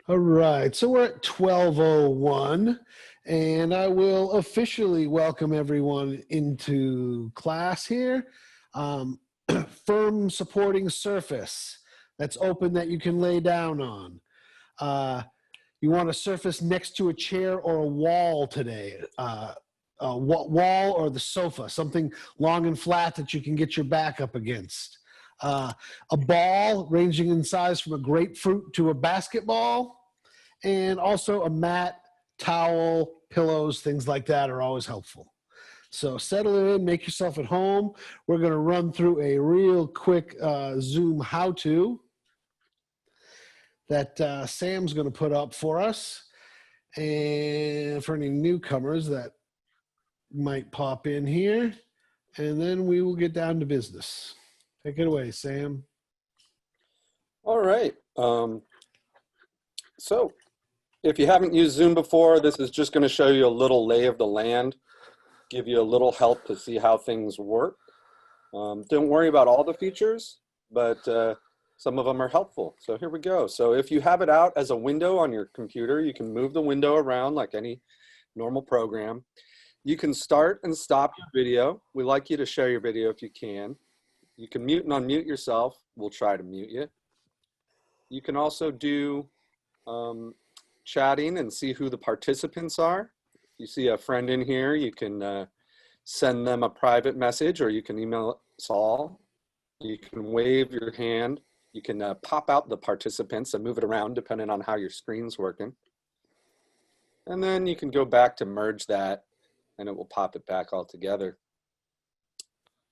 All right, so we're at 12:01, and I will officially welcome everyone into class here. Firm supporting surface that's open that you can lay down on. You want a surface next to a chair or a wall today. A wall or the sofa, something long and flat that you can get your back up against. A ball ranging in size from a grapefruit to a basketball, and also a mat, towel, pillows, things like that are always helpful. So settle in, make yourself at home. We're going to run through a real quick Zoom how-to that Sam's going to put up for us. And for any newcomers that might pop in here, and then we will get down to business. Take it away, Sam. All right. So if you haven't used Zoom before, this is just going to show you a little lay of the land, give you a little help to see how things work. Don't worry about all the features, but some of them are helpful. So here we go. So if you have it out as a window on your computer, you can move the window around like any normal program. You can start and stop your video. We like you to share your video if you can. You can mute and unmute yourself. We'll try to mute you. You can also do chatting and see who the participants are. If you see a friend in here, you can send them a private message, or you can email us all. You can wave your hand. You can pop out the participants and move it around depending on how your screen's working. And then you can go back to merge that, and it will pop it back all together.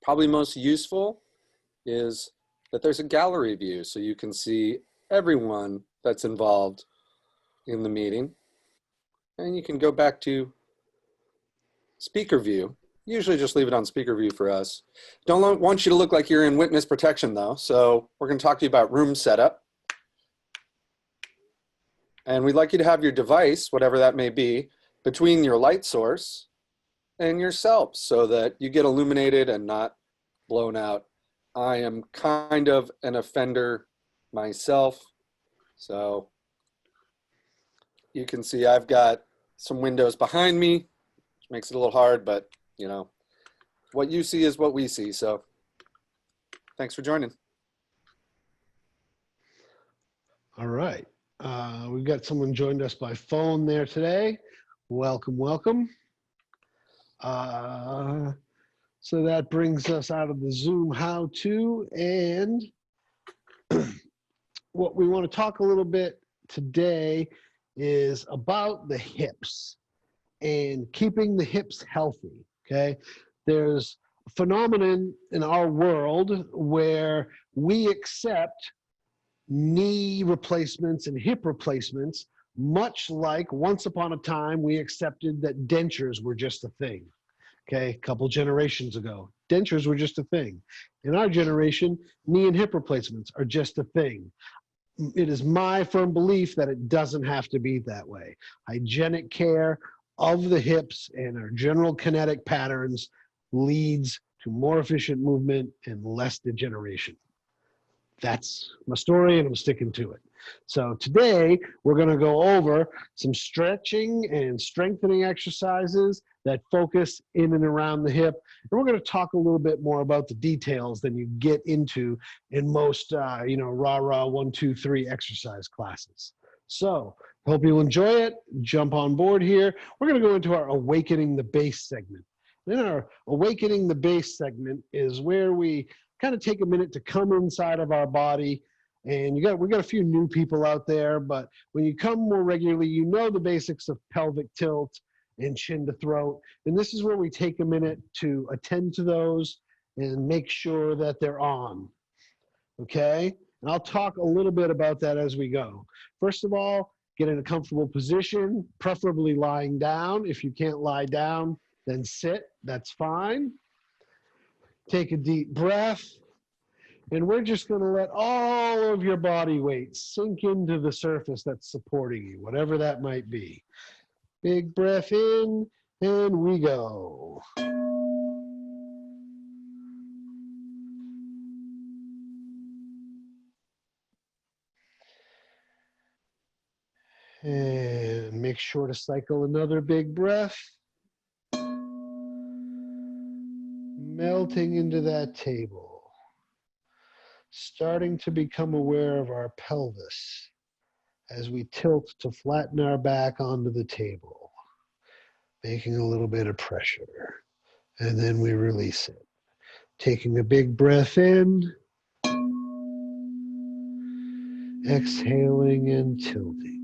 Probably most useful is that there's a gallery view, so you can see everyone that's involved in the meeting. And you can go back to speaker view. Usually just leave it on speaker view for us. Don't want you to look like you're in witness protection though. So we're going to talk to you about room setup. And we'd like you to have your device, whatever that may be, between your light source and yourself so that you get illuminated and not blown out. I am kind of an offender myself. So you can see I've got some windows behind me, which makes it a little hard, but you know, what you see is what we see. So thanks for joining. All right. We've got someone joined us by phone there today. Welcome, welcome. So that brings us out of the Zoom how-to, and what we want to talk a little bit today is about the hips and keeping the hips healthy, okay? There's a phenomenon in our world where we accept knee replacements and hip replacements, much like once upon a time we accepted that dentures were just a thing, okay? A couple generations ago, dentures were just a thing. In our generation, knee and hip replacements are just a thing. It is my firm belief that it doesn't have to be that way. Hygienic care of the hips and our general kinetic patterns leads to more efficient movement and less degeneration. That's my story, and I'm sticking to it. So today we're going to go over some stretching and strengthening exercises that focus in and around the hip. And we're going to talk a little bit more about the details than you get into in most, rah-rah 1, 2, 3 exercise classes. So hope you'll enjoy it. Jump on board here. We're going to go into our Awakening the Base segment. In our Awakening the Base segment is where we kind of take a minute to come inside of our body. And we got a few new people out there, but when you come more regularly, you know the basics of pelvic tilt and chin to throat. And this is where we take a minute to attend to those and make sure that they're on, okay? And I'll talk a little bit about that as we go. First of all, get in a comfortable position, preferably lying down. If you can't lie down, then sit, that's fine. Take a deep breath. And we're just going to let all of your body weight sink into the surface that's supporting you, whatever that might be. Big breath in, and we go. And make sure to cycle another big breath. Melting into that table. Starting to become aware of our pelvis as we tilt to flatten our back onto the table. Making a little bit of pressure. And then we release it. Taking a big breath in. Exhaling and tilting.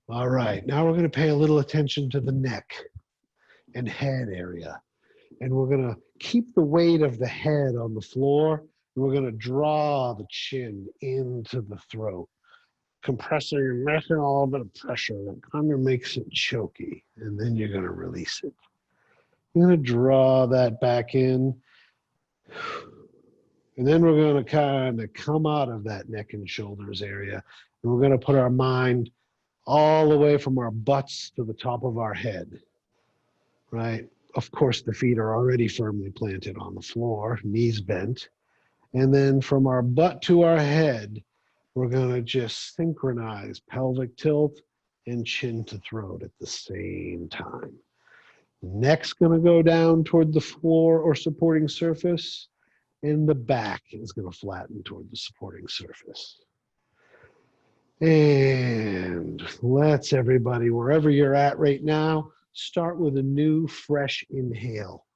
All right, now we're going to pay a little attention to the neck and head area. And we're going to keep the weight of the head on the floor. And we're going to draw the chin into the throat, compressing and making a little bit of pressure. That kind of makes it choky. And then you're going to release it. You're going to draw that back in. And then we're going to kind of come out of that neck and shoulders area. And we're going to put our mind all the way from our butts to the top of our head, right? Of course, the feet are already firmly planted on the floor, knees bent. And then from our butt to our head, we're going to just synchronize pelvic tilt and chin to throat at the same time. The neck's going to go down toward the floor or supporting surface, and the back is going to flatten toward the supporting surface. And let's everybody, wherever you're at right now, start with a new, fresh inhale.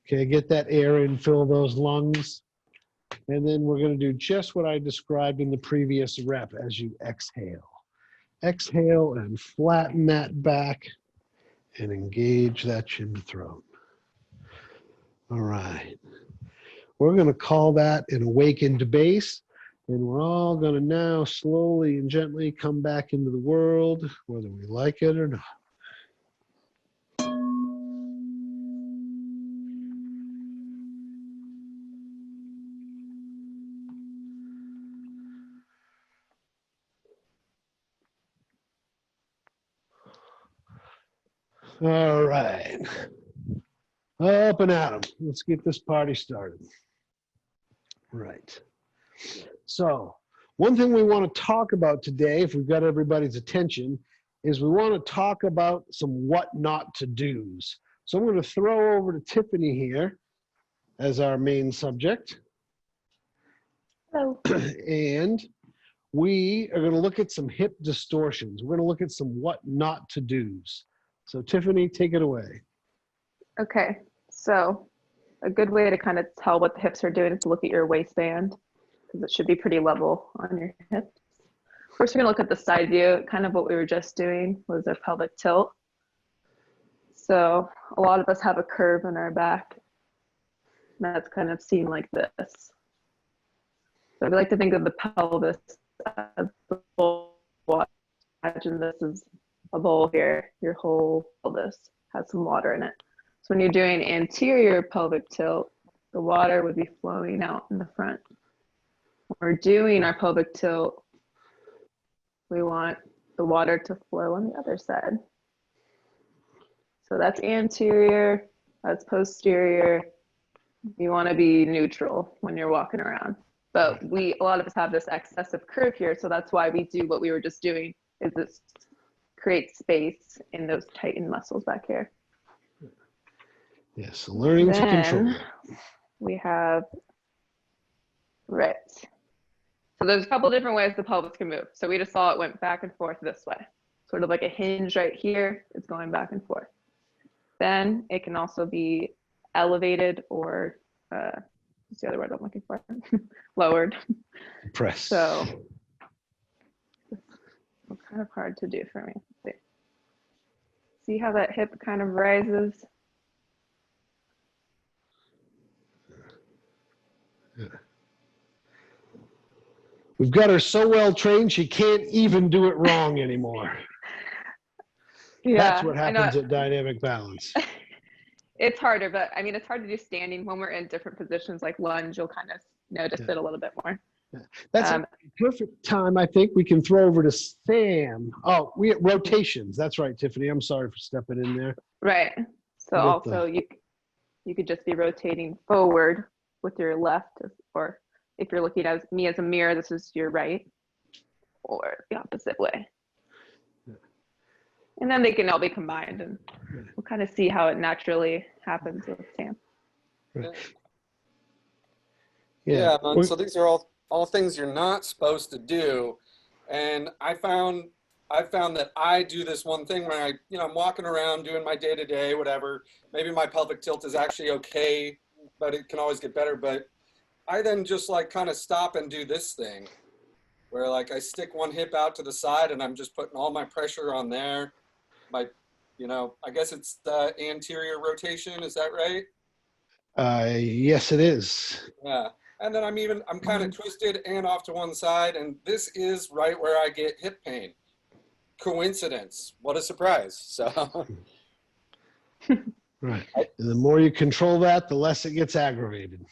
Okay, get that air in, fill those lungs. And then we're going to do just what I described in the previous rep as you exhale. Exhale and flatten that back and engage that chin to throat. All right. We're going to call that an awakened base. And we're all going to now slowly and gently come back into the world, whether we like it or not. All right. Up and at 'em. Let's get this party started. Right. So, one thing we want to talk about today, if we've got everybody's attention, is we want to talk about some what not to do's. So I'm going to throw over to Tiffany here as our main subject. Hello. And we are going to look at some hip distortions. We're going to look at some what not to do's. So Tiffany, take it away. Okay, so a good way to kind of tell what the hips are doing is to look at your waistband, because it should be pretty level on your hips. First, we're going to look at the side view. Kind of what we were just doing was a pelvic tilt. So a lot of us have a curve in our back. That's kind of seen like this. So we like to think of the pelvis as the bowl. Imagine this is a bowl here. Your whole pelvis has some water in it. So when you're doing anterior pelvic tilt, the water would be flowing out in the front. When we're doing our pelvic tilt, we want the water to flow on the other side. So that's anterior, that's posterior. You want to be neutral when you're walking around. But a lot of us have this excessive curve here, so that's why we do what we were just doing, is this create space in those tightened muscles back here. Yes, learning to control. We have, right. So there's a couple different ways the pelvis can move. So we just saw it went back and forth this way. Sort of like a hinge right here, it's going back and forth. Then it can also be elevated or, what's the other word I'm looking for? Lowered. Press. So it's kind of hard to do for me. See how that hip kind of rises? Yeah. We've got her so well trained, she can't even do it wrong anymore. Yeah, that's what happens at dynamic balance. It's harder, but I mean, it's hard to do standing. When we're in different positions like lunge, you'll kind of notice it a little bit more. Yeah. That's a perfect time, I think. We can throw over to Sam. Oh, we have rotations. That's right, Tiffany. I'm sorry for stepping in there. Right. So also You could just be rotating forward with your left, or if you're looking at me as a mirror, this is your right, or the opposite way. And then they can all be combined, and we'll kind of see how it naturally happens with Sam. Right. Yeah, man, so these are all things you're not supposed to do. And I found that I do this one thing when I'm walking around doing my day-to-day, whatever. Maybe my pelvic tilt is actually okay, but it can always get better. But I then just like kind of stop and do this thing where like I stick one hip out to the side and I'm just putting all my pressure on there. I guess it's the anterior rotation. Is that right? Yes, it is. Yeah. And then I'm kind of twisted and off to one side. And this is right where I get hip pain. Coincidence. What a surprise. So. Right. And the more you control that, the less it gets aggravated.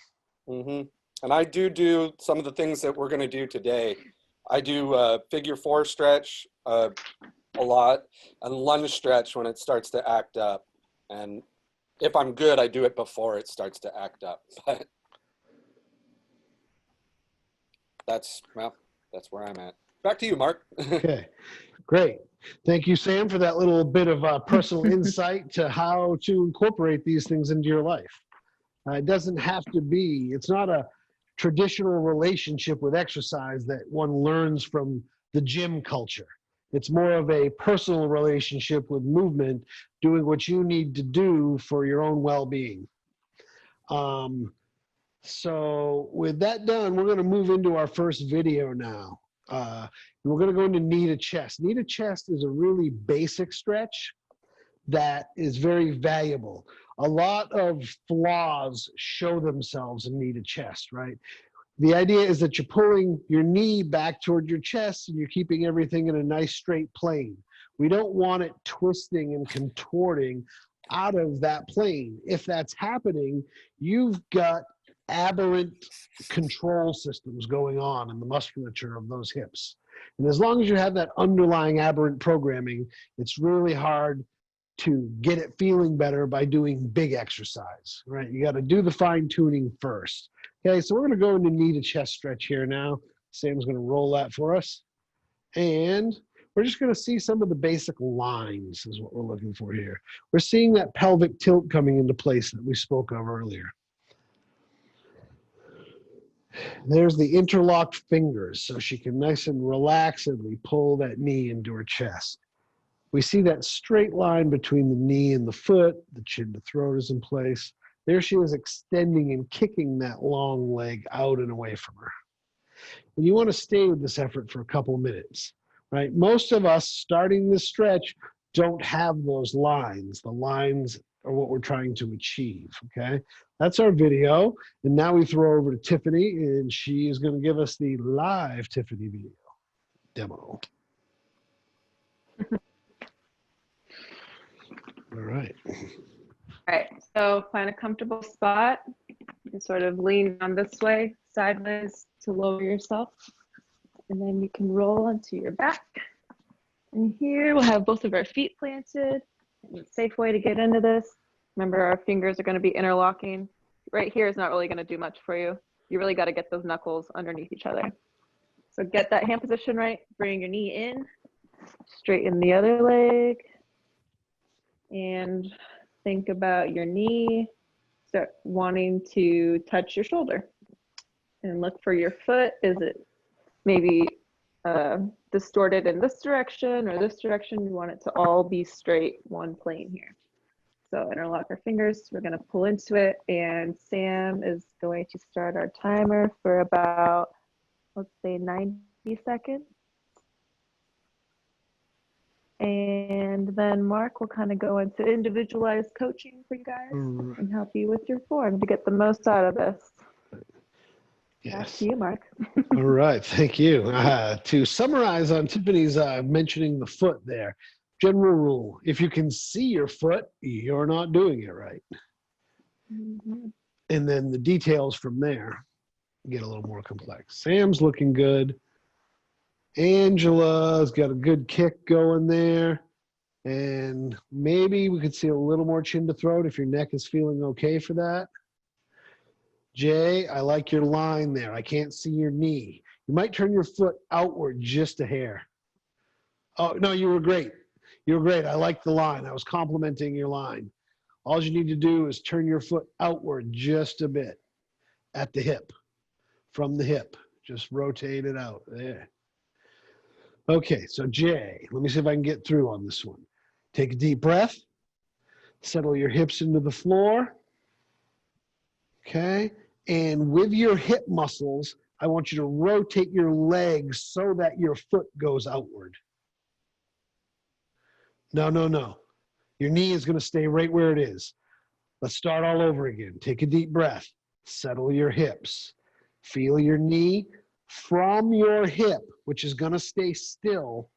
Mm-hmm. And I do some of the things that we're going to do today. I do figure 4 stretch a lot, and lunge stretch when it starts to act up. And if I'm good, I do it before it starts to act up. But that's where I'm at. Back to you, Mark. Okay, great. Thank you, Sam, for that little bit of personal insight to how to incorporate these things into your life. It doesn't have to be, it's not a traditional relationship with exercise that one learns from the gym culture. It's more of a personal relationship with movement, doing what you need to do for your own well-being. So with that done, we're going to move into our first video now. We're going to go into knee to chest. Knee to chest is a really basic stretch that is very valuable. A lot of flaws show themselves in knee to chest, right? The idea is that you're pulling your knee back toward your chest and you're keeping everything in a nice straight plane. We don't want it twisting and contorting out of that plane. If that's happening, you've got aberrant control systems going on in the musculature of those hips. And as long as you have that underlying aberrant programming, it's really hard to get it feeling better by doing big exercise, right? You got to do the fine tuning first. Okay, so we're going to go into knee to chest stretch here now. Sam's going to roll that for us. And we're just going to see some of the basic lines is what we're looking for here. We're seeing that pelvic tilt coming into place that we spoke of earlier. There's the interlocked fingers, so she can nice and relaxedly pull that knee into her chest. We see that straight line between the knee and the foot. The chin to throat is in place. There she is extending and kicking that long leg out and away from her. And you want to stay with this effort for a couple of minutes, right? Most of us starting this stretch don't have those lines. The lines are what we're trying to achieve, okay? That's our video. And now we throw over to Tiffany, and she is going to give us the live Tiffany video demo. All right. All right, so find a comfortable spot and sort of lean on this way, sideways to lower yourself. And then you can roll onto your back. And here we'll have both of our feet planted. And a safe way to get into this. Remember, our fingers are going to be interlocking. Right here is not really going to do much for you. You really got to get those knuckles underneath each other. So get that hand position right. Bring your knee in. Straighten the other leg. And think about your knee. Start wanting to touch your shoulder. And look for your foot. Is it maybe distorted in this direction or this direction? You want it to all be straight, one plane here. So interlock our fingers. We're going to pull into it. And Sam is going to start our timer for about, let's say, 90 seconds. And then Mark will kind of go into individualized coaching for you guys and help you with your form to get the most out of this. Yes. Back to you, Mark. All right, thank you. To summarize on Tiffany's mentioning the foot there, general rule, if you can see your foot, you're not doing it right. Mm-hmm. And then the details from there get a little more complex. Sam's looking good. Angela's got a good kick going there. And maybe we could see a little more chin to throat if your neck is feeling okay for that. Jay, I like your line there. I can't see your knee. You might turn your foot outward just a hair. Oh, no, you were great. You were great. I like the line. I was complimenting your line. All you need to do is turn your foot outward just a bit at the hip, from the hip. Just rotate it out there. Okay, so Jay, let me see if I can get through on this one. Take a deep breath. Settle your hips into the floor. Okay, and with your hip muscles, I want you to rotate your legs so that your foot goes outward. No, no, no. Your knee is going to stay right where it is. Let's start all over again. Take a deep breath. Settle your hips. Feel your knee from your hip, which is going to stay still.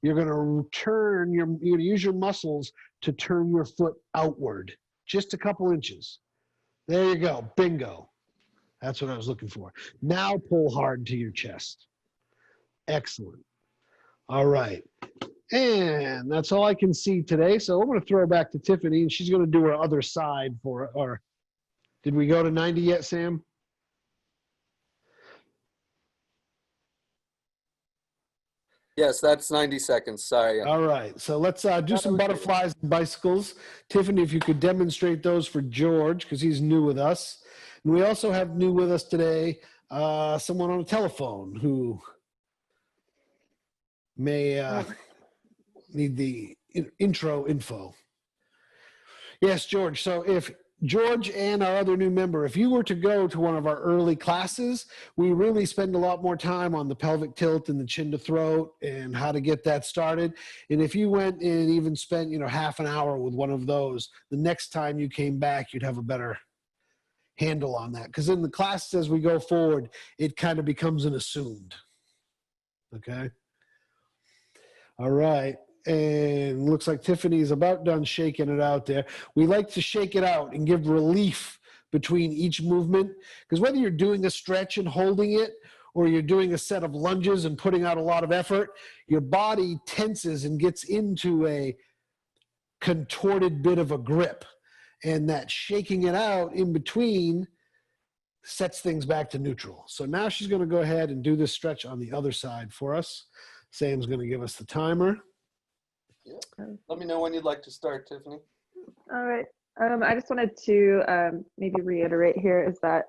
You're going to you're going to use your muscles to turn your foot outward, just a couple inches. There you go. Bingo. That's what I was looking for. Now pull hard to your chest. Excellent. All right. And that's all I can see today. So I'm going to throw it back to Tiffany, and she's going to do her other side for it. Or did we go to 90 yet, Sam? Yes, that's 90 seconds. Sorry. All right. So let's do some butterflies and bicycles. Tiffany, if you could demonstrate those for George, because he's new with us. And we also have new with us today someone on a telephone who may need the intro info. Yes, George. So if George and our other new member, if you were to go to one of our early classes, we really spend a lot more time on the pelvic tilt and the chin to throat and how to get that started. And if you went and even spent, half an hour with one of those, the next time you came back, you'd have a better handle on that. Because in the classes as we go forward, it kind of becomes an assumed. Okay. All right. And looks like Tiffany's about done shaking it out there. We like to shake it out and give relief between each movement, because whether you're doing a stretch and holding it or you're doing a set of lunges and putting out a lot of effort, your body tenses and gets into a contorted bit of a grip. And that shaking it out in between sets things back to neutral. So now she's going to go ahead and do this stretch on the other side for us. Sam's going to give us the timer. Yeah. Let me know when you'd like to start, Tiffany. All right. I just wanted to maybe reiterate here is that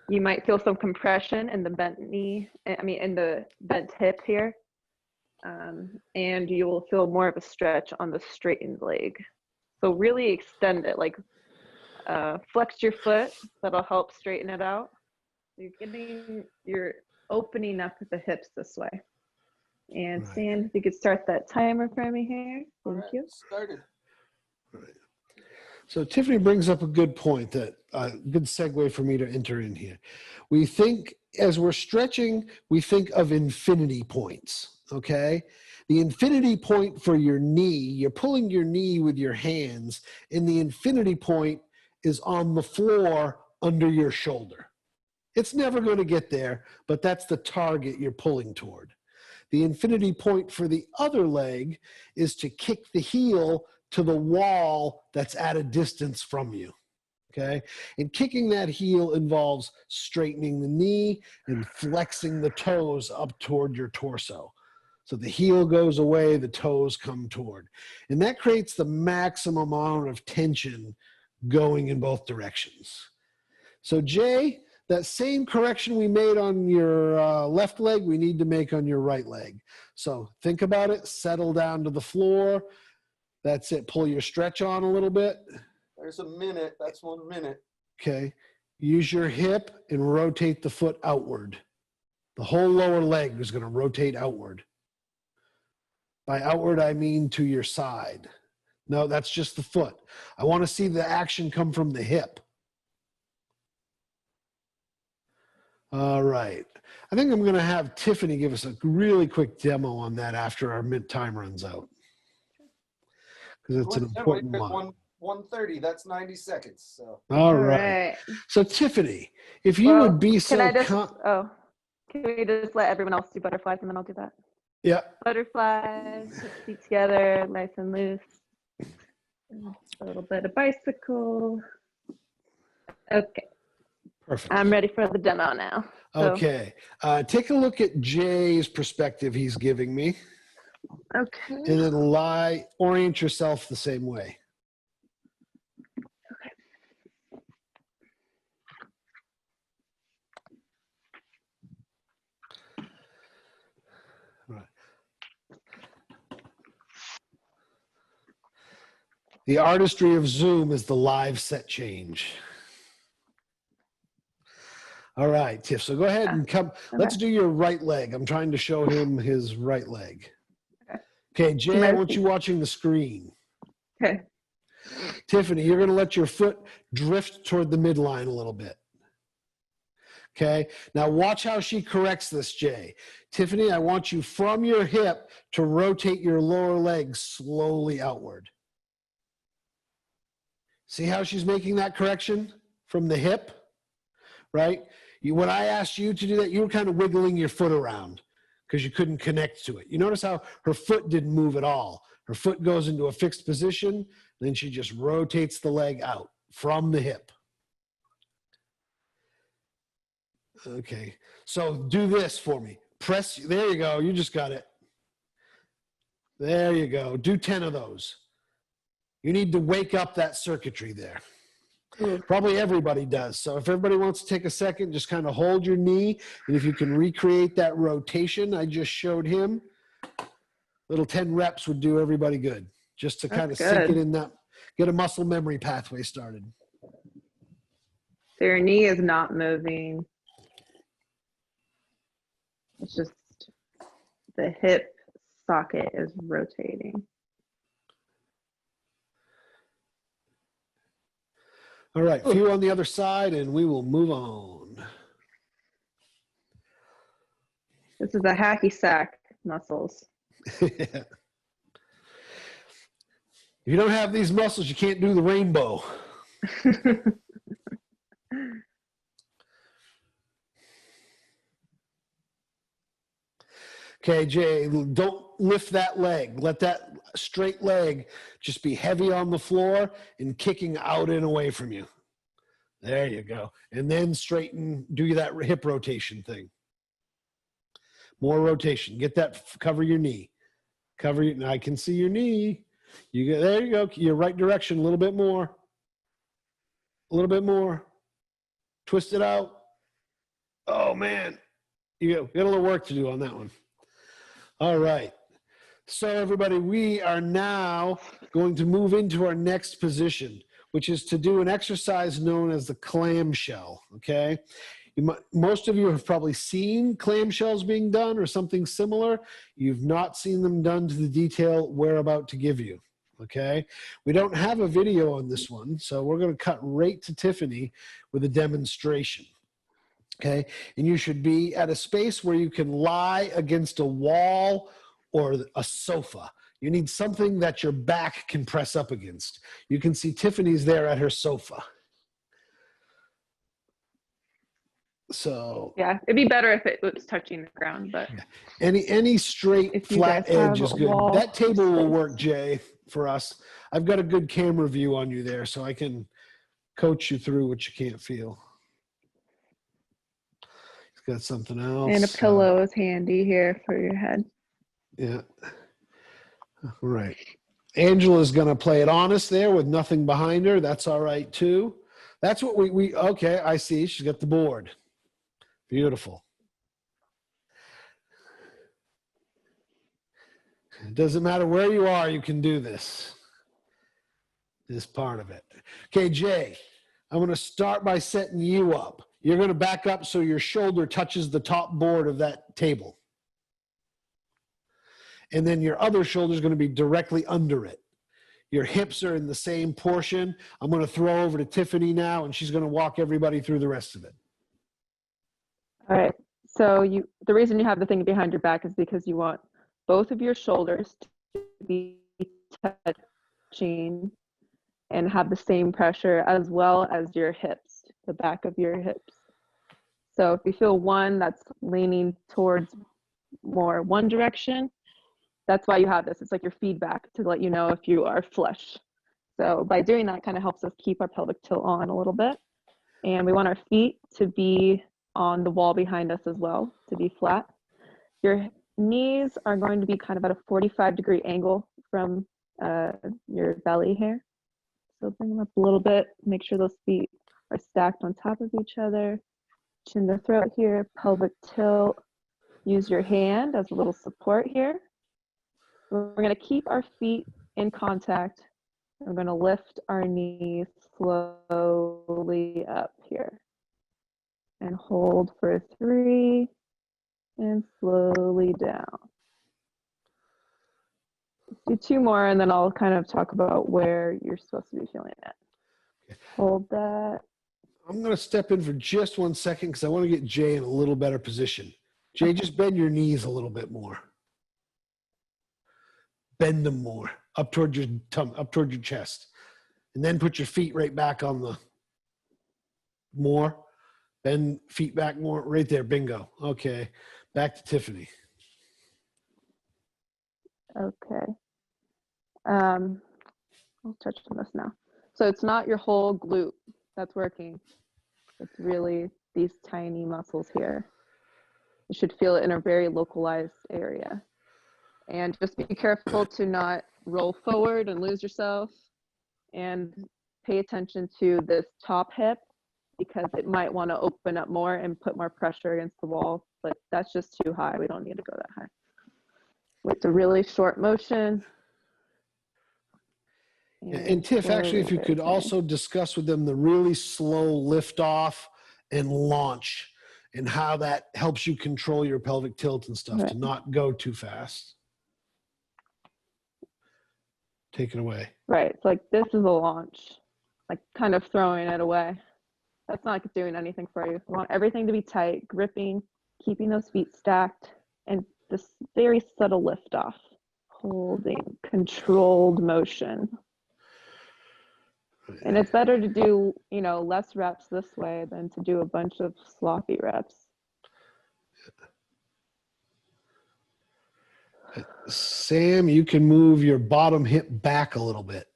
you might feel some compression in the bent knee, in the bent hip here. And you will feel more of a stretch on the straightened leg. So really extend it, like flex your foot. That'll help straighten it out. You're opening up the hips this way. And right. Sam, if you could start that timer for me here. Thank you. Started. Right. So Tiffany brings up a good point, that good segue for me to enter in here. We think, as we're stretching, we think of infinity points, okay? The infinity point for your knee, you're pulling your knee with your hands, and the infinity point is on the floor under your shoulder. It's never going to get there, but that's the target you're pulling toward. The infinity point for the other leg is to kick the heel to the wall that's at a distance from you, okay? And kicking that heel involves straightening the knee and flexing the toes up toward your torso. So the heel goes away, the toes come toward. And that creates the maximum amount of tension going in both directions. So Jay, that same correction we made on your left leg, we need to make on your right leg. So think about it, settle down to the floor. That's it, pull your stretch on a little bit. There's a minute, that's 1 minute. Okay, use your hip and rotate the foot outward. The whole lower leg is gonna rotate outward. By outward, I mean to your side. No, that's just the foot. I wanna see the action come from the hip. All right. I think I'm going to have Tiffany give us a really quick demo on that after our mid time runs out, because it's an important one. 1:30. That's 90 seconds. So. All right. So Tiffany, if you would be so can we just let everyone else do butterflies and then I'll do that? Yeah. Butterfly, feet together, nice and loose. A little bit of bicycle. Okay, Perfect. I'm ready for the demo now. So, Okay. Take a look at Jay's perspective he's giving me, okay. and then orient yourself the same way. Right. The artistry of Zoom is the live set change. All right, Tiff. So go ahead and come. Okay. Let's do your right leg. I'm trying to show him his right leg. Okay. Okay, Jay, I want you watching the screen. Okay. Tiffany, you're going to let your foot drift toward the midline a little bit. Okay. Now watch how she corrects this, Jay. Tiffany, I want you from your hip to rotate your lower leg slowly outward. See how she's making that correction from the hip, right? When I asked you to do that, you were kind of wiggling your foot around because you couldn't connect to it. You notice how her foot didn't move at all. Her foot goes into a fixed position, then she just rotates the leg out from the hip. Okay, so do this for me. Press, there you go, you just got it. There you go, do 10 of those. You need to wake up that circuitry there. Probably everybody does. So if everybody wants to take a second, just kind of hold your knee, and if you can recreate that rotation I just showed him, little 10 reps would do everybody good. Just to kind of sink it in that, get a muscle memory pathway started. So your knee is not moving. It's just the hip socket is rotating. All right, few on the other side, and we will move on. This is the hacky sack muscles. If you don't have these muscles, you can't do the rainbow. Okay, Jay, don't lift that leg. Let that straight leg just be heavy on the floor and kicking out and away from you. There you go. And then straighten, do that hip rotation thing. More rotation. Get that, cover your knee. Cover your, I can see your knee. You get, there you go. Your right direction, a little bit more. A little bit more. Twist it out. Oh, man. You got a little work to do on that one. All right. So everybody, we are now going to move into our next position, which is to do an exercise known as the clamshell, okay? Most of you have probably seen clamshells being done or something similar. You've not seen them done to the detail we're about to give you, okay? We don't have a video on this one, so we're going to cut right to Tiffany with a demonstration. Okay, and you should be at a space where you can lie against a wall or a sofa. You need something that your back can press up against. You can see Tiffany's there at her sofa. So yeah, it'd be better if it was touching the ground, but any straight flat edge is good. That table will work, Jay, for us. I've got a good camera view on you there, so I can coach you through what you can't feel. Got something else. And a pillow is handy here for your head. Yeah. All right. Angela's going to play it honest there with nothing behind her. That's all right too. That's what we okay, I see. She's got the board. Beautiful. It doesn't matter where you are, you can do this. This part of it. Okay, Jay, I'm going to start by setting you up. You're going to back up so your shoulder touches the top board of that table. And then your other shoulder is going to be directly under it. Your hips are in the same portion. I'm going to throw over to Tiffany now, and she's going to walk everybody through the rest of it. All right. So the reason you have the thing behind your back is because you want both of your shoulders to be touching and have the same pressure, as well as your hips, the back of your hips. So if you feel one that's leaning towards more one direction. That's why you have this. It's like your feedback to let you know if you are flush. So by doing that, kind of helps us keep our pelvic tilt on a little bit. And we want our feet to be on the wall behind us as well, to be flat. Your knees are going to be kind of at a 45-degree angle from your belly here. So bring them up a little bit, make sure those feet are stacked on top of each other. Chin to throat here, pelvic tilt. Use your hand as a little support here. We're going to keep our feet in contact. We're going to lift our knees slowly up here. And hold for 3 and slowly down. Let's do 2 more and then I'll kind of talk about where you're supposed to be feeling it. Okay. Hold that. I'm going to step in for just 1 second because I want to get Jay in a little better position. Jay, Okay. just bend your knees a little bit more. Bend them more up toward your up toward your chest, and then put your feet right back on the more. Bend feet back more. Right there. Bingo. Okay. Back to Tiffany. Okay. I'll touch on this now. So it's not your whole glute that's working. It's really these tiny muscles here. You should feel it in a very localized area. And just be careful to not roll forward and lose yourself. And pay attention to this top hip because it might want to open up more and put more pressure against the wall. But that's just too high. We don't need to go that high. With a really short motion. And Tiff, actually, if you could also discuss with them the really slow lift off and launch and how that helps you control your pelvic tilt and stuff, to not go too fast. Take it away. Right. So like this is a launch, like kind of throwing it away. That's not like doing anything for you. You want everything to be tight, gripping, keeping those feet stacked, and this very subtle lift off, holding controlled motion. And it's better to do, you know, less reps this way than to do a bunch of sloppy reps. Sam, you can move your bottom hip back a little bit.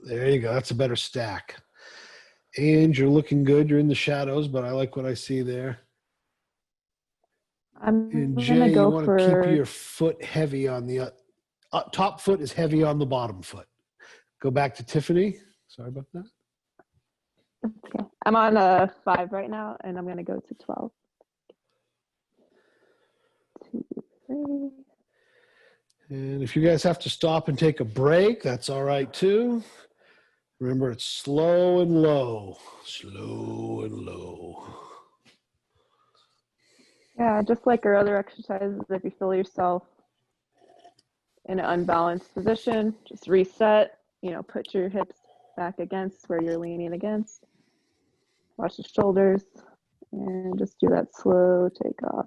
There you go. That's a better stack. And you're looking good. You're in the shadows, but I like what I see there. And Jay, you want to keep your foot heavy on the top foot is heavy on the bottom foot. Go back to Tiffany. Sorry about that. Okay. I'm on a 5 right now, and I'm going to go to 12. 2, 3. And if you guys have to stop and take a break, that's all right too. Remember, it's slow and low. Slow and low. Yeah, just like our other exercises, if you feel yourself in an unbalanced position, just reset, you know, put your hips back against where you're leaning against. Watch the shoulders and just do that slow takeoff.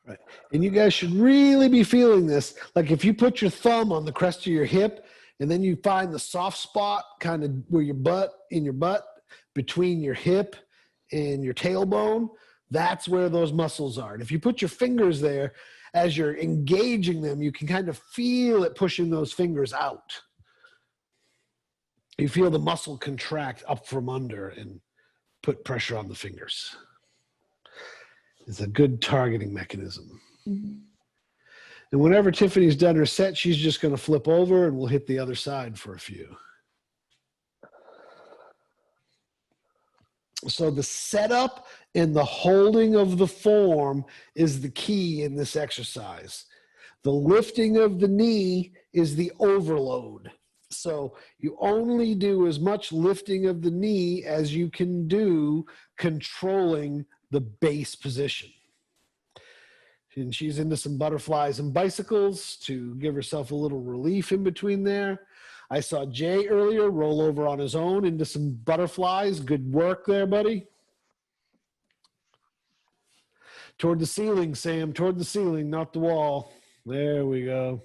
Right. And you guys should really be feeling this. Like if you put your thumb on the crest of your hip and then you find the soft spot kind of where your butt, between your hip and your tailbone, that's where those muscles are. And if you put your fingers there, as you're engaging them, you can kind of feel it pushing those fingers out. You feel the muscle contract up from under and put pressure on the fingers. It's a good targeting mechanism. Mm-hmm. And whenever Tiffany's done her set, she's just going to flip over and we'll hit the other side for a few. So the setup and the holding of the form is the key in this exercise. The lifting of the knee is the overload. So you only do as much lifting of the knee as you can do controlling the base position. And she's into some butterflies and bicycles to give herself a little relief in between there. I saw Jay earlier roll over on his own into some butterflies. Good work there, buddy. Toward the ceiling, Sam, toward the ceiling, not the wall. There we go.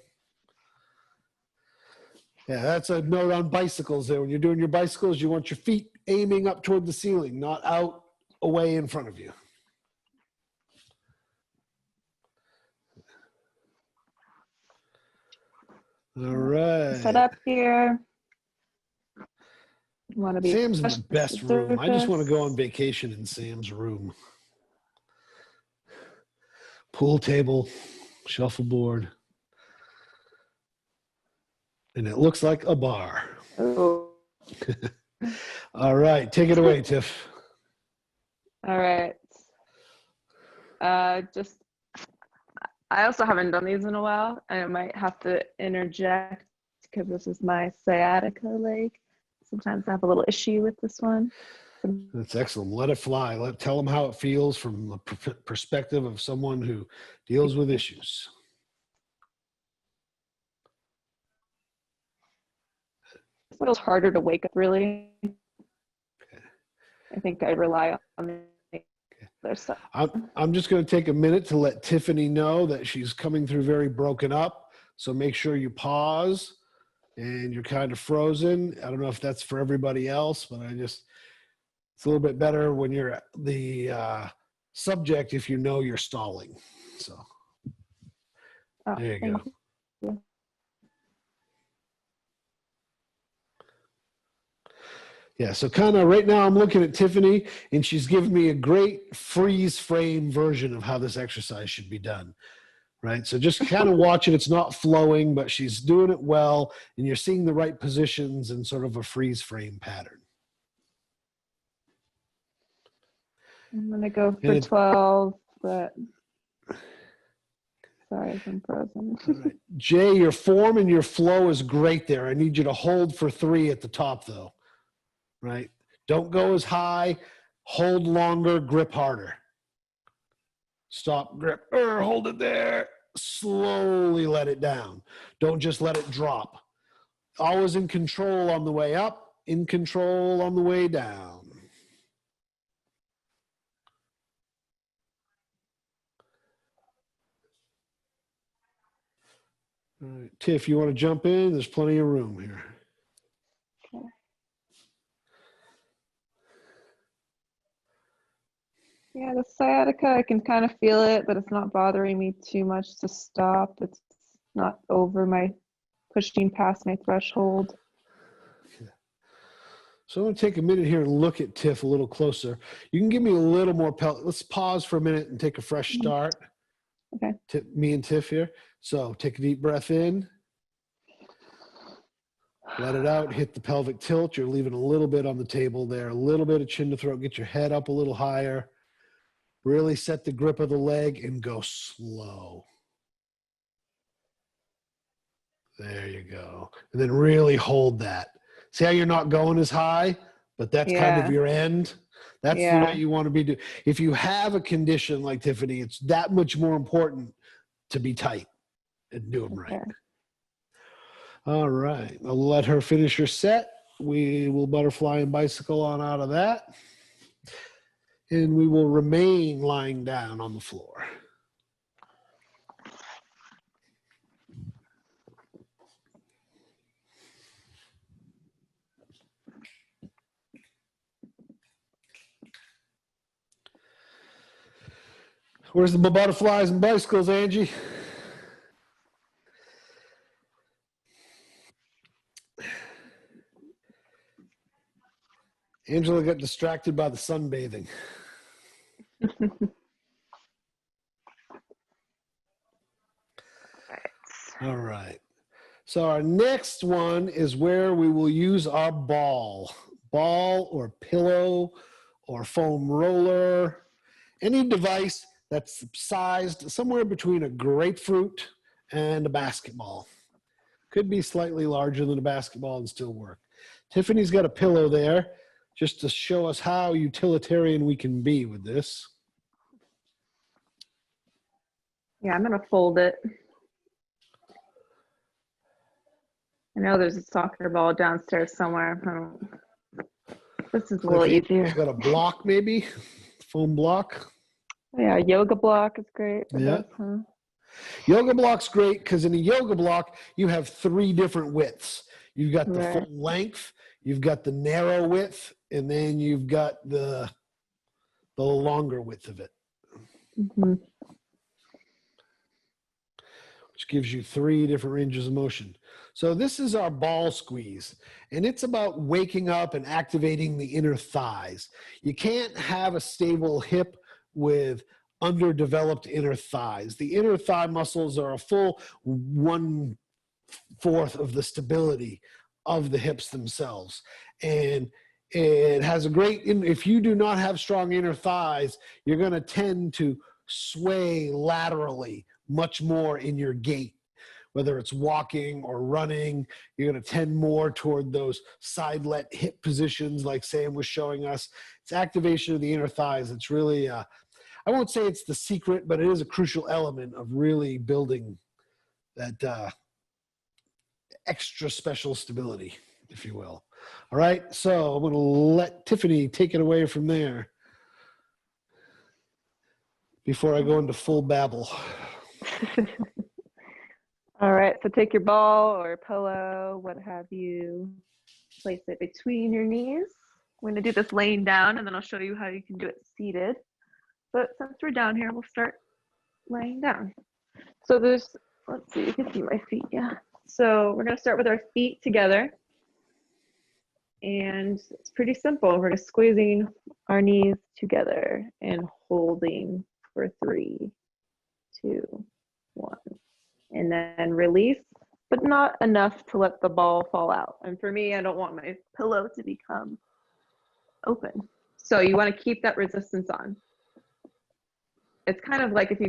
Yeah, that's a note on bicycles there. When you're doing your bicycles, you want your feet aiming up toward the ceiling, not out away in front of you. All right. Set up here. Want to be Sam's in flush the with best the room. I just want to go on surface. vacation in Sam's room. Pool table, shuffleboard. And it looks like a bar. Oh. All right, take it away, Tiff. All right. Just, I also haven't done these in a while. I might have to interject because this is my sciatica leg. Sometimes I have a little issue with this one. That's excellent. Let it fly. Tell them how it feels from the perspective of someone who deals with issues. It feels harder to wake up, really. Okay. I think I rely on the other side. I'm just going to take a minute to let Tiffany know that she's coming through very broken up. So make sure you pause and you're kind of frozen. I don't know if that's for everybody else, but it's a little bit better when you're the subject if you know you're stalling. So there you go. You. Yeah, so kind of right now I'm looking at Tiffany and she's giving me a great freeze frame version of how this exercise should be done, right? So just kind of watch it. It's not flowing, but she's doing it well and you're seeing the right positions in sort of a freeze frame pattern. I'm going to go for 12, but sorry, I'm frozen. Right. Jay, your form and your flow is great there. I need you to hold for 3 at the top though. Right? Don't go as high, hold longer, grip harder. Stop, grip, hold it there. Slowly let it down. Don't just let it drop. Always in control on the way up, in control on the way down. All right. Tiff, you want to jump in? There's plenty of room here. Okay. Yeah, the sciatica, I can kind of feel it, but it's not bothering me too much to stop. It's not over my pushing past my threshold. Okay. So I'm going to take a minute here and look at Tiff a little closer. You can give me a little more let's pause for a minute and take a fresh start. Okay. Me and Tiff here. So take a deep breath in. Let it out, hit the pelvic tilt. You're leaving a little bit on the table there, a little bit of chin to throat. Get your head up a little higher. Really set the grip of the leg and go slow. There you go. And then really hold that. See how you're not going as high, but that's kind of your end. That's the way you want to be doing. If you have a condition like Tiffany, it's that much more important to be tight and do them right. All right. I'll let her finish her set. We will butterfly and bicycle on out of that. And we will remain lying down on the floor. Where's the butterflies and bicycles, Angie? Angela got distracted by the sunbathing. All right. So our next one is where we will use our ball or pillow or foam roller, any device that's sized somewhere between a grapefruit and a basketball. Could be slightly larger than a basketball and still work. Tiffany's got a pillow there just to show us how utilitarian we can be with this. Yeah, I'm going to fold it. I know there's a soccer ball downstairs somewhere. This is a little easier. Got a block maybe? Foam block? Yeah, yoga block is great for this, huh? Yoga block's great because in a yoga block, you have 3 different widths. You've got the full length, you've got the narrow width, and then you've got the longer width of it. Mm-hmm. Which gives you 3 different ranges of motion. So this is our ball squeeze, and it's about waking up and activating the inner thighs. You can't have a stable hip with underdeveloped inner thighs. The inner thigh muscles are a full 1/4 of the stability of the hips themselves. And it has a great, if you do not have strong inner thighs, you're going to tend to sway laterally much more in your gait. Whether it's walking or running, you're going to tend more toward those side-let hip positions like Sam was showing us. It's activation of the inner thighs. It's really, I won't say it's the secret, but it is a crucial element of really building that extra special stability, if you will. All right, so I'm going to let Tiffany take it away from there before I go into full babble. All right, so take your ball or pillow, what have you, place it between your knees. We're gonna do this laying down, and then I'll show you how you can do it seated. But since we're down here, we'll start laying down. So there's, let's see, you can see my feet, yeah. So we're gonna start with our feet together. And it's pretty simple. We're just squeezing our knees together and holding for 3, 2, 1. And then release, but not enough to let the ball fall out. And for me, I don't want my pillow to become open. So you want to keep that resistance on. It's kind of like if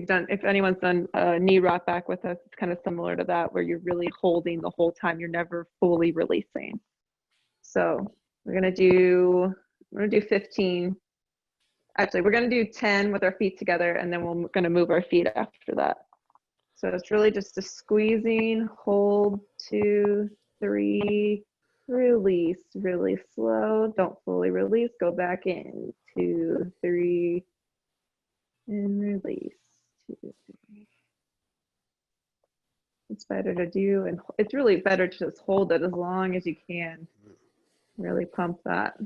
anyone's done a knee rock back with us, it's kind of similar to that, where you're really holding the whole time. You're never fully releasing. So we're gonna do 15. Actually, we're gonna do 10 with our feet together, and then we're gonna move our feet after that. So it's really just a squeezing, hold, 2, 3, release, really slow. Don't fully release, go back in, 2, 3, and release, 2, 3. It's better to do, and it's really better to just hold it as long as you can. Really pump that.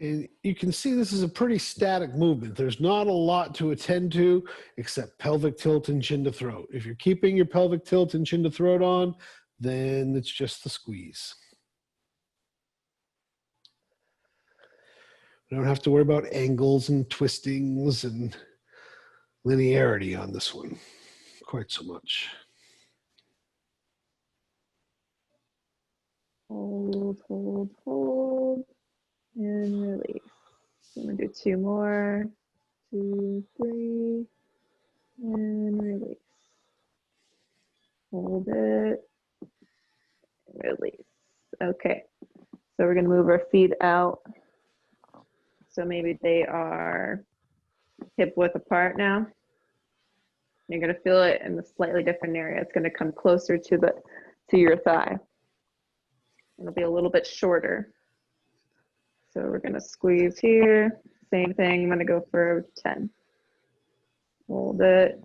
And you can see this is a pretty static movement. There's not a lot to attend to except pelvic tilt and chin to throat. If you're keeping your pelvic tilt and chin to throat on, then it's just the squeeze. We don't have to worry about angles and twistings and linearity on this one quite so much. Hold, hold, hold, and release. I'm gonna do 2 more, 2, 3, and release. Hold it, release. Okay, so we're gonna move our feet out. So maybe they are hip width apart now. You're gonna feel it in a slightly different area. It's gonna come closer to your thigh. It'll be a little bit shorter. So we're gonna squeeze here. Same thing, I'm gonna go for 10. Hold it.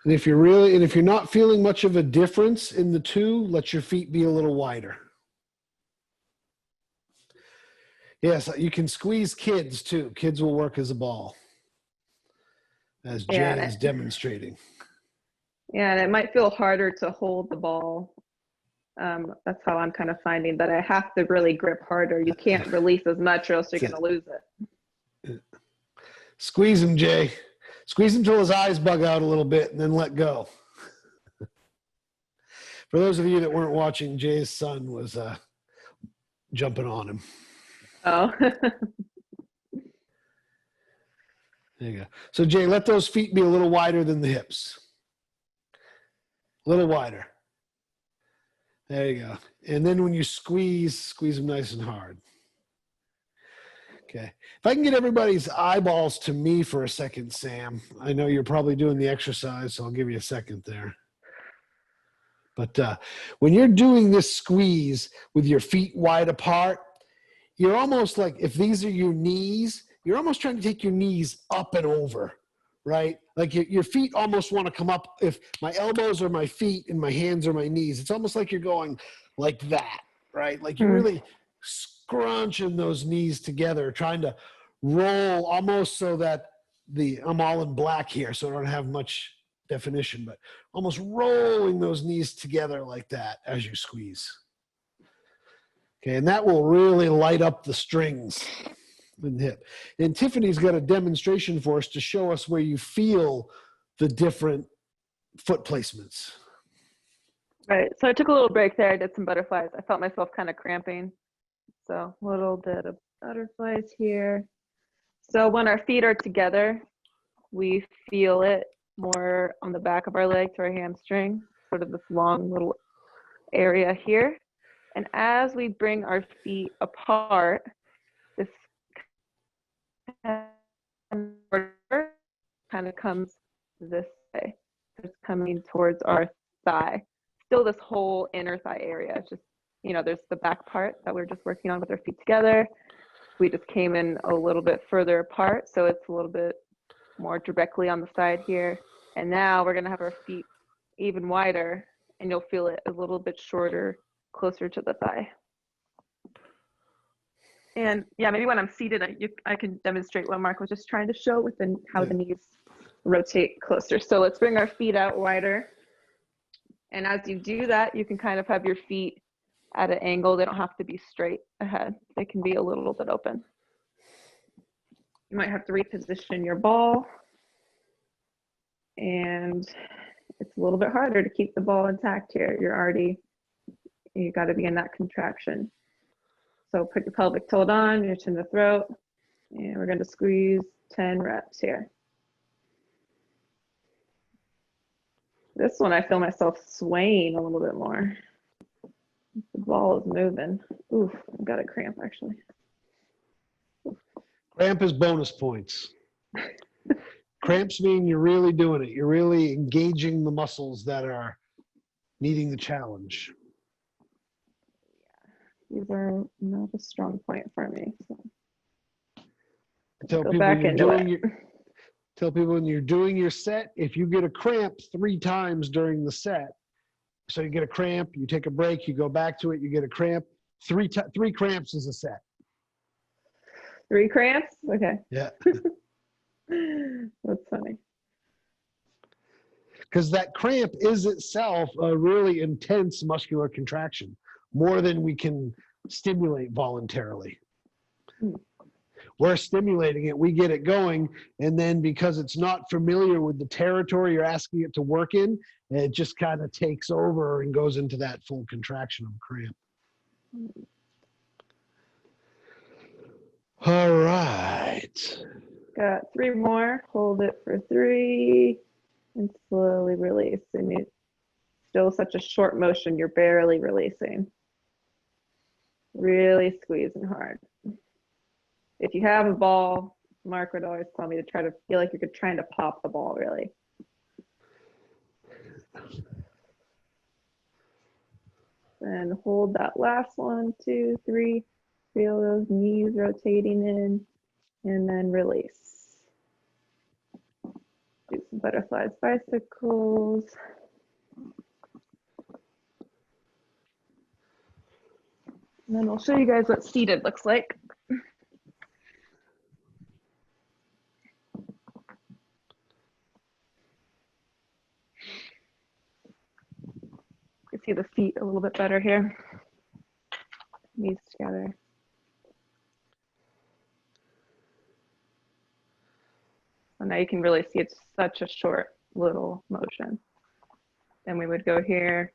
And if you're not feeling much of a difference in the two, let your feet be a little wider. Yes, you can squeeze kids too. Kids will work as a ball, as Jay is demonstrating. Yeah, and it might feel harder to hold the ball. That's how I'm kind of finding that I have to really grip harder. You can't release as much or else you're going to lose it. Squeeze him, Jay. Squeeze him till his eyes bug out a little bit and then let go. For those of you that weren't watching, Jay's son was jumping on him. Oh. There you go. So Jay, let those feet be a little wider than the hips. A little wider. There you go. And then when you squeeze them nice and hard. Okay. If I can get everybody's eyeballs to me for a second, Sam. I know you're probably doing the exercise, so I'll give you a second there. But when you're doing this squeeze with your feet wide apart, you're almost like, if these are your knees, you're almost trying to take your knees up and over, right? Like your feet almost want to come up. If my elbows are my feet and my hands are my knees, it's almost like you're going like that, right? Like you're really scrunching those knees together, trying to roll almost so that I'm all in black here, so I don't have much definition, but almost rolling those knees together like that as you squeeze. Okay, and that will really light up the strings in the hip. And Tiffany's got a demonstration for us to show us where you feel the different foot placements. Right. So I took a little break there. I did some butterflies. I felt myself kind of cramping. So a little bit of butterflies here. So when our feet are together, we feel it more on the back of our leg to our hamstring, sort of this long little area here. And as we bring our feet apart, this kind of comes this way. It's coming towards our thigh. Still this whole inner thigh area. It's just, you know, there's the back part that we're just working on with our feet together. We just came in a little bit further apart, so it's a little bit more directly on the side here. And now we're gonna have our feet even wider, and you'll feel it a little bit shorter, closer to the thigh. And yeah, maybe when I'm seated, I can demonstrate what Mark was just trying to show with how the knees rotate closer. So let's bring our feet out wider. And as you do that, you can kind of have your feet at an angle. They don't have to be straight ahead. They can be a little bit open. You might have to reposition your ball. And it's a little bit harder to keep the ball intact here. You got to be in that contraction. So put your pelvic tilt on, your chin to throat, and we're going to squeeze 10 reps here. This one, I feel myself swaying a little bit more. The ball is moving. Oof, I've got a cramp actually. Cramp is bonus points. Cramps mean you're really doing it. You're really engaging the muscles that are needing the challenge. These are not a strong point for me. So. Tell people when you're doing your set, if you get a cramp 3 times during the set, so you get a cramp, you take a break, you go back to it, you get a cramp, 3 cramps is a set. 3 cramps? Okay. Yeah. That's funny. Because that cramp is itself a really intense muscular contraction, more than we can stimulate voluntarily. We're stimulating it, we get it going, and then because it's not familiar with the territory you're asking it to work in, it just kind of takes over and goes into that full contraction of cramp. All right. Got 3 more. Hold it for 3 and slowly release. And it's still such a short motion, you're barely releasing. Really squeezing hard. If you have a ball, Mark would always tell me to try to feel like you're trying to pop the ball, really. And hold that last 1, 2, 3. Feel those knees rotating in, and then release. Do some butterflies, bicycles. And then we'll show you guys what seated looks like. You can see the feet a little bit better here. Knees together. So now you can really see it's such a short little motion. Then we would go here.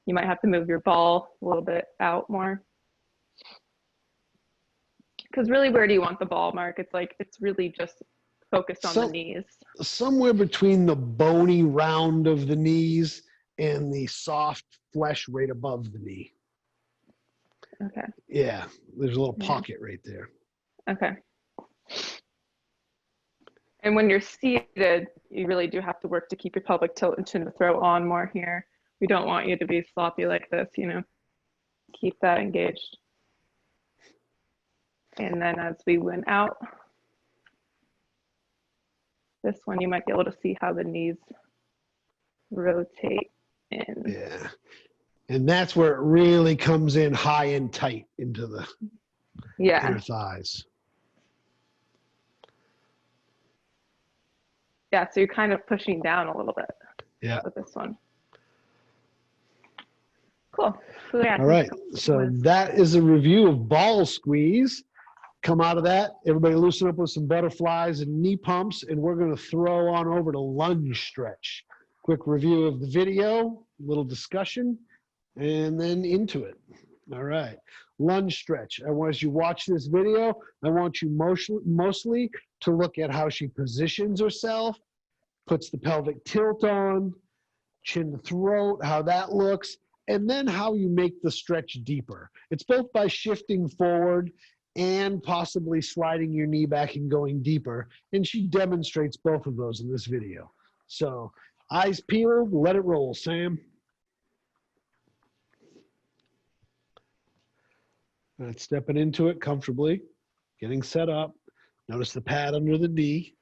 You might have to move your ball a little bit out more. Because really, where do you want the ball, Mark? It's like, it's really just focused on the knees. Somewhere between the bony round of the knees and the soft flesh right above the knee. Okay. Yeah, there's a little pocket right there. Okay. And when you're seated, you really do have to work to keep your pelvic tilt and chin to throat on more here. We don't want you to be sloppy like this, you know. Keep that engaged. And then as we went out, this one you might be able to see how the knees rotate in. Yeah. And that's where it really comes in high and tight into the inner thighs. Yeah, so you're kind of pushing down a little bit. Yeah. With this one. Cool. So yeah, All right. So that is a review of ball squeeze. Come out of that, everybody loosen up with some butterflies and knee pumps, and we're going to throw on over to lunge stretch. Quick review of the video, little discussion, and then into it. All right. Lunge stretch. I want, as you watch this video, I want you mostly to look at how she positions herself, puts the pelvic tilt on, chin to throat, how that looks, and then how you make the stretch deeper. It's both by shifting forward and possibly sliding your knee back and going deeper. And she demonstrates both of those in this video. So eyes peeled, let it roll, Sam. All right, stepping into it comfortably, getting set up. Notice the pad under the knee.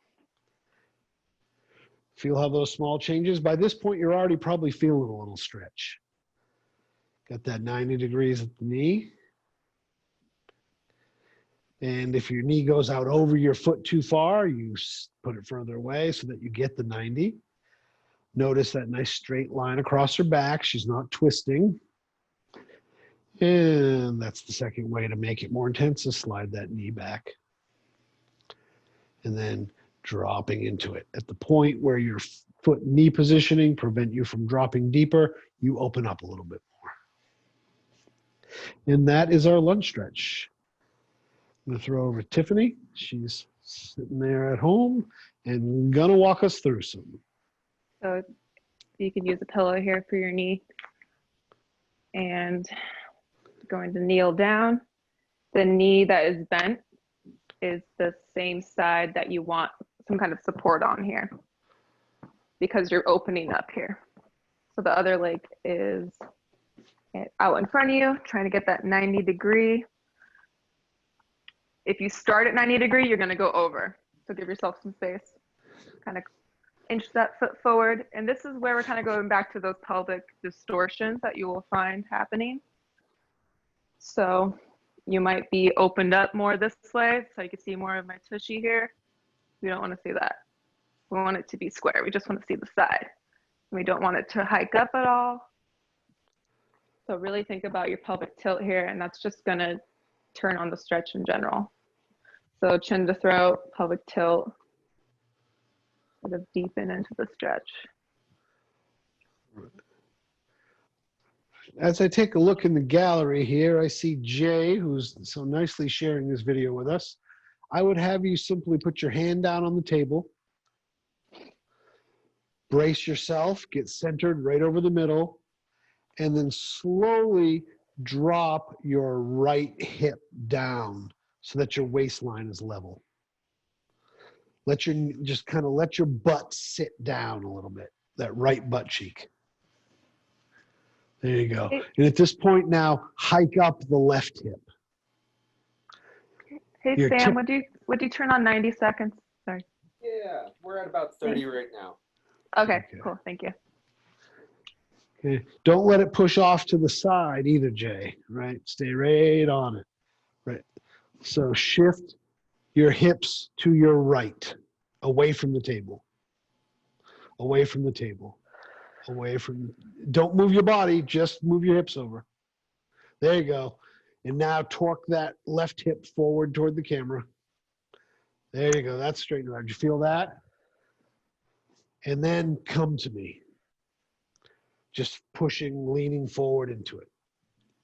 Feel how those small changes. By this point, you're already probably feeling a little stretch. Got that 90 degrees at the knee. And if your knee goes out over your foot too far, you put it further away so that you get the 90. Notice that nice straight line across her back. She's not twisting. And that's the second way to make it more intense, is slide that knee back. And then dropping into it. At the point where your foot knee positioning prevent you from dropping deeper, you open up a little bit more. And that is our lunge stretch. I'm gonna throw over to Tiffany. She's sitting there at home and gonna walk us through some. So you can use a pillow here for your knee. And going to kneel down. The knee that is bent is the same side that you want some kind of support on here, because you're opening up here. So the other leg is out in front of you, trying to get that 90 degree. If you start at 90 degree, you're going to go over. So give yourself some space. Kind of inch that foot forward. And this is where we're kind of going back to those pelvic distortions that you will find happening. So you might be opened up more this way, so you can see more of my tushy here. We don't want to see that. We want it to be square. We just want to see the side. We don't want it to hike up at all. So really think about your pelvic tilt here, and that's just going to turn on the stretch in general. So chin to throat, pelvic tilt, sort of deepen into the stretch. As I take a look in the gallery here, I see Jay, who's so nicely sharing this video with us. I would have you simply put your hand down on the table, brace yourself, get centered right over the middle, and then slowly drop your right hip down so that your waistline is level. Just kind of let your butt sit down a little bit, that right butt cheek. There you go. And at this point now, hike up the left hip. Hey, Sam, would you turn on 90 seconds? Sorry. Yeah, we're at about 30 right now. Okay, cool. Thank you. Okay. Don't let it push off to the side either, Jay, right? Stay right on it, right? So shift your hips to your right, away from the table, away from the table, away from, don't move your body, just move your hips over. There you go. And now torque that left hip forward toward the camera. There you go. That's straight and right. Did you feel that? And then come to me. Just pushing, leaning forward into it.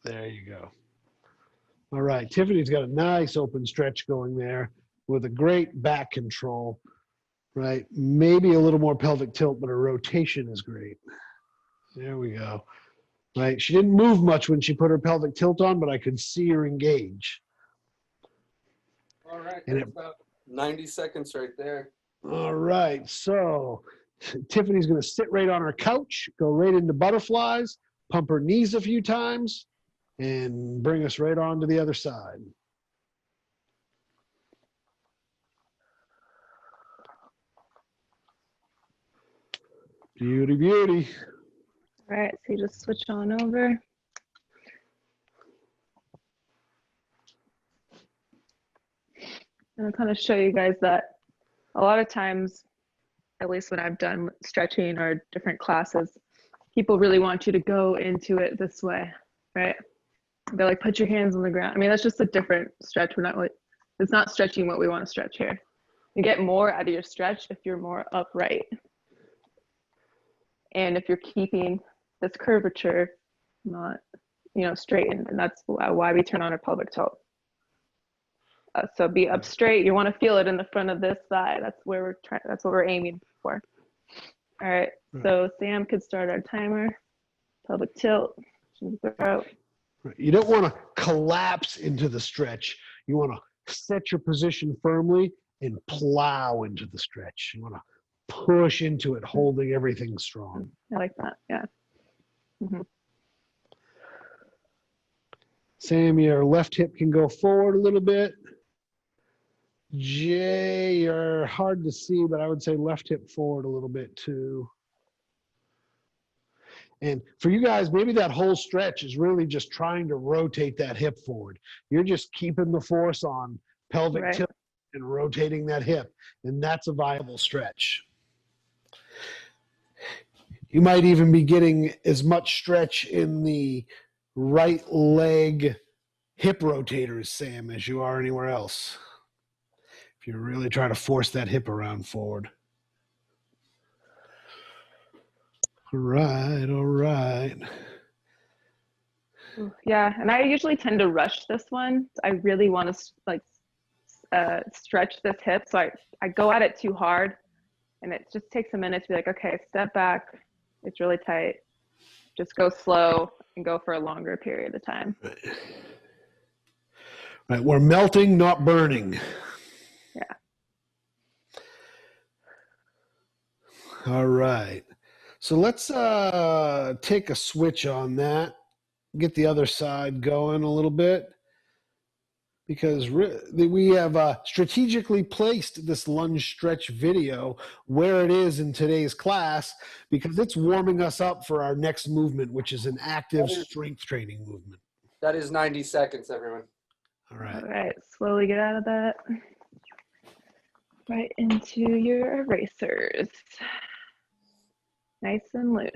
There you go. All right. Tiffany's got a nice open stretch going there with a great back control, right? Maybe a little more pelvic tilt, but her rotation is great. There we go. Right. She didn't move much when she put her pelvic tilt on, but I could see her engage. All right. And That's about 90 seconds right there. All right. So Tiffany's going to sit right on her couch, go right into butterflies, pump her knees a few times, and bring us right on to the other side. Beauty, beauty. All right, so you just switch on over. And I'll kind of show you guys that a lot of times at least when I've done stretching or different classes, people really want you to go into it this way, right? They're like, put your hands on the ground. I mean, that's just a different stretch. We're not really, it's not stretching what we want to stretch here. You get more out of your stretch if you're more upright. And if you're keeping this curvature not, straightened, and that's why we turn on our pelvic tilt. So be up straight. You want to feel it in the front of this thigh. That's where we're trying. That's what we're aiming for. All right. So Sam could start our timer. Pelvic tilt, chin-to-throat. You don't want to collapse into the stretch. You want to set your position firmly and plow into the stretch. You want to push into it, holding everything strong. I like that. Yeah. Mm-hmm. Sam, your left hip can go forward a little bit. Jay, you're hard to see, but I would say left hip forward a little bit too. And for you guys, maybe that whole stretch is really just trying to rotate that hip forward. You're just keeping the force on pelvic tilt and rotating that hip, and that's a viable stretch. You might even be getting as much stretch in the right leg hip rotators, Sam, as you are anywhere else. If you're really trying to force that hip around forward. All right, all right. Yeah, and I usually tend to rush this one. I really want to stretch this hip, so I go at it too hard, and it just takes a minute to be like, okay, step back. It's really tight. Just go slow and go for a longer period of time. Right, we're melting, not burning. Yeah. All right. So let's take a switch on that, get the other side going a little bit, because we have strategically placed this lunge stretch video where it is in today's class because it's warming us up for our next movement, which is an active strength training movement. That is 90 seconds, everyone. All right. All right, slowly get out of that. Right into your erasers. Nice and loose.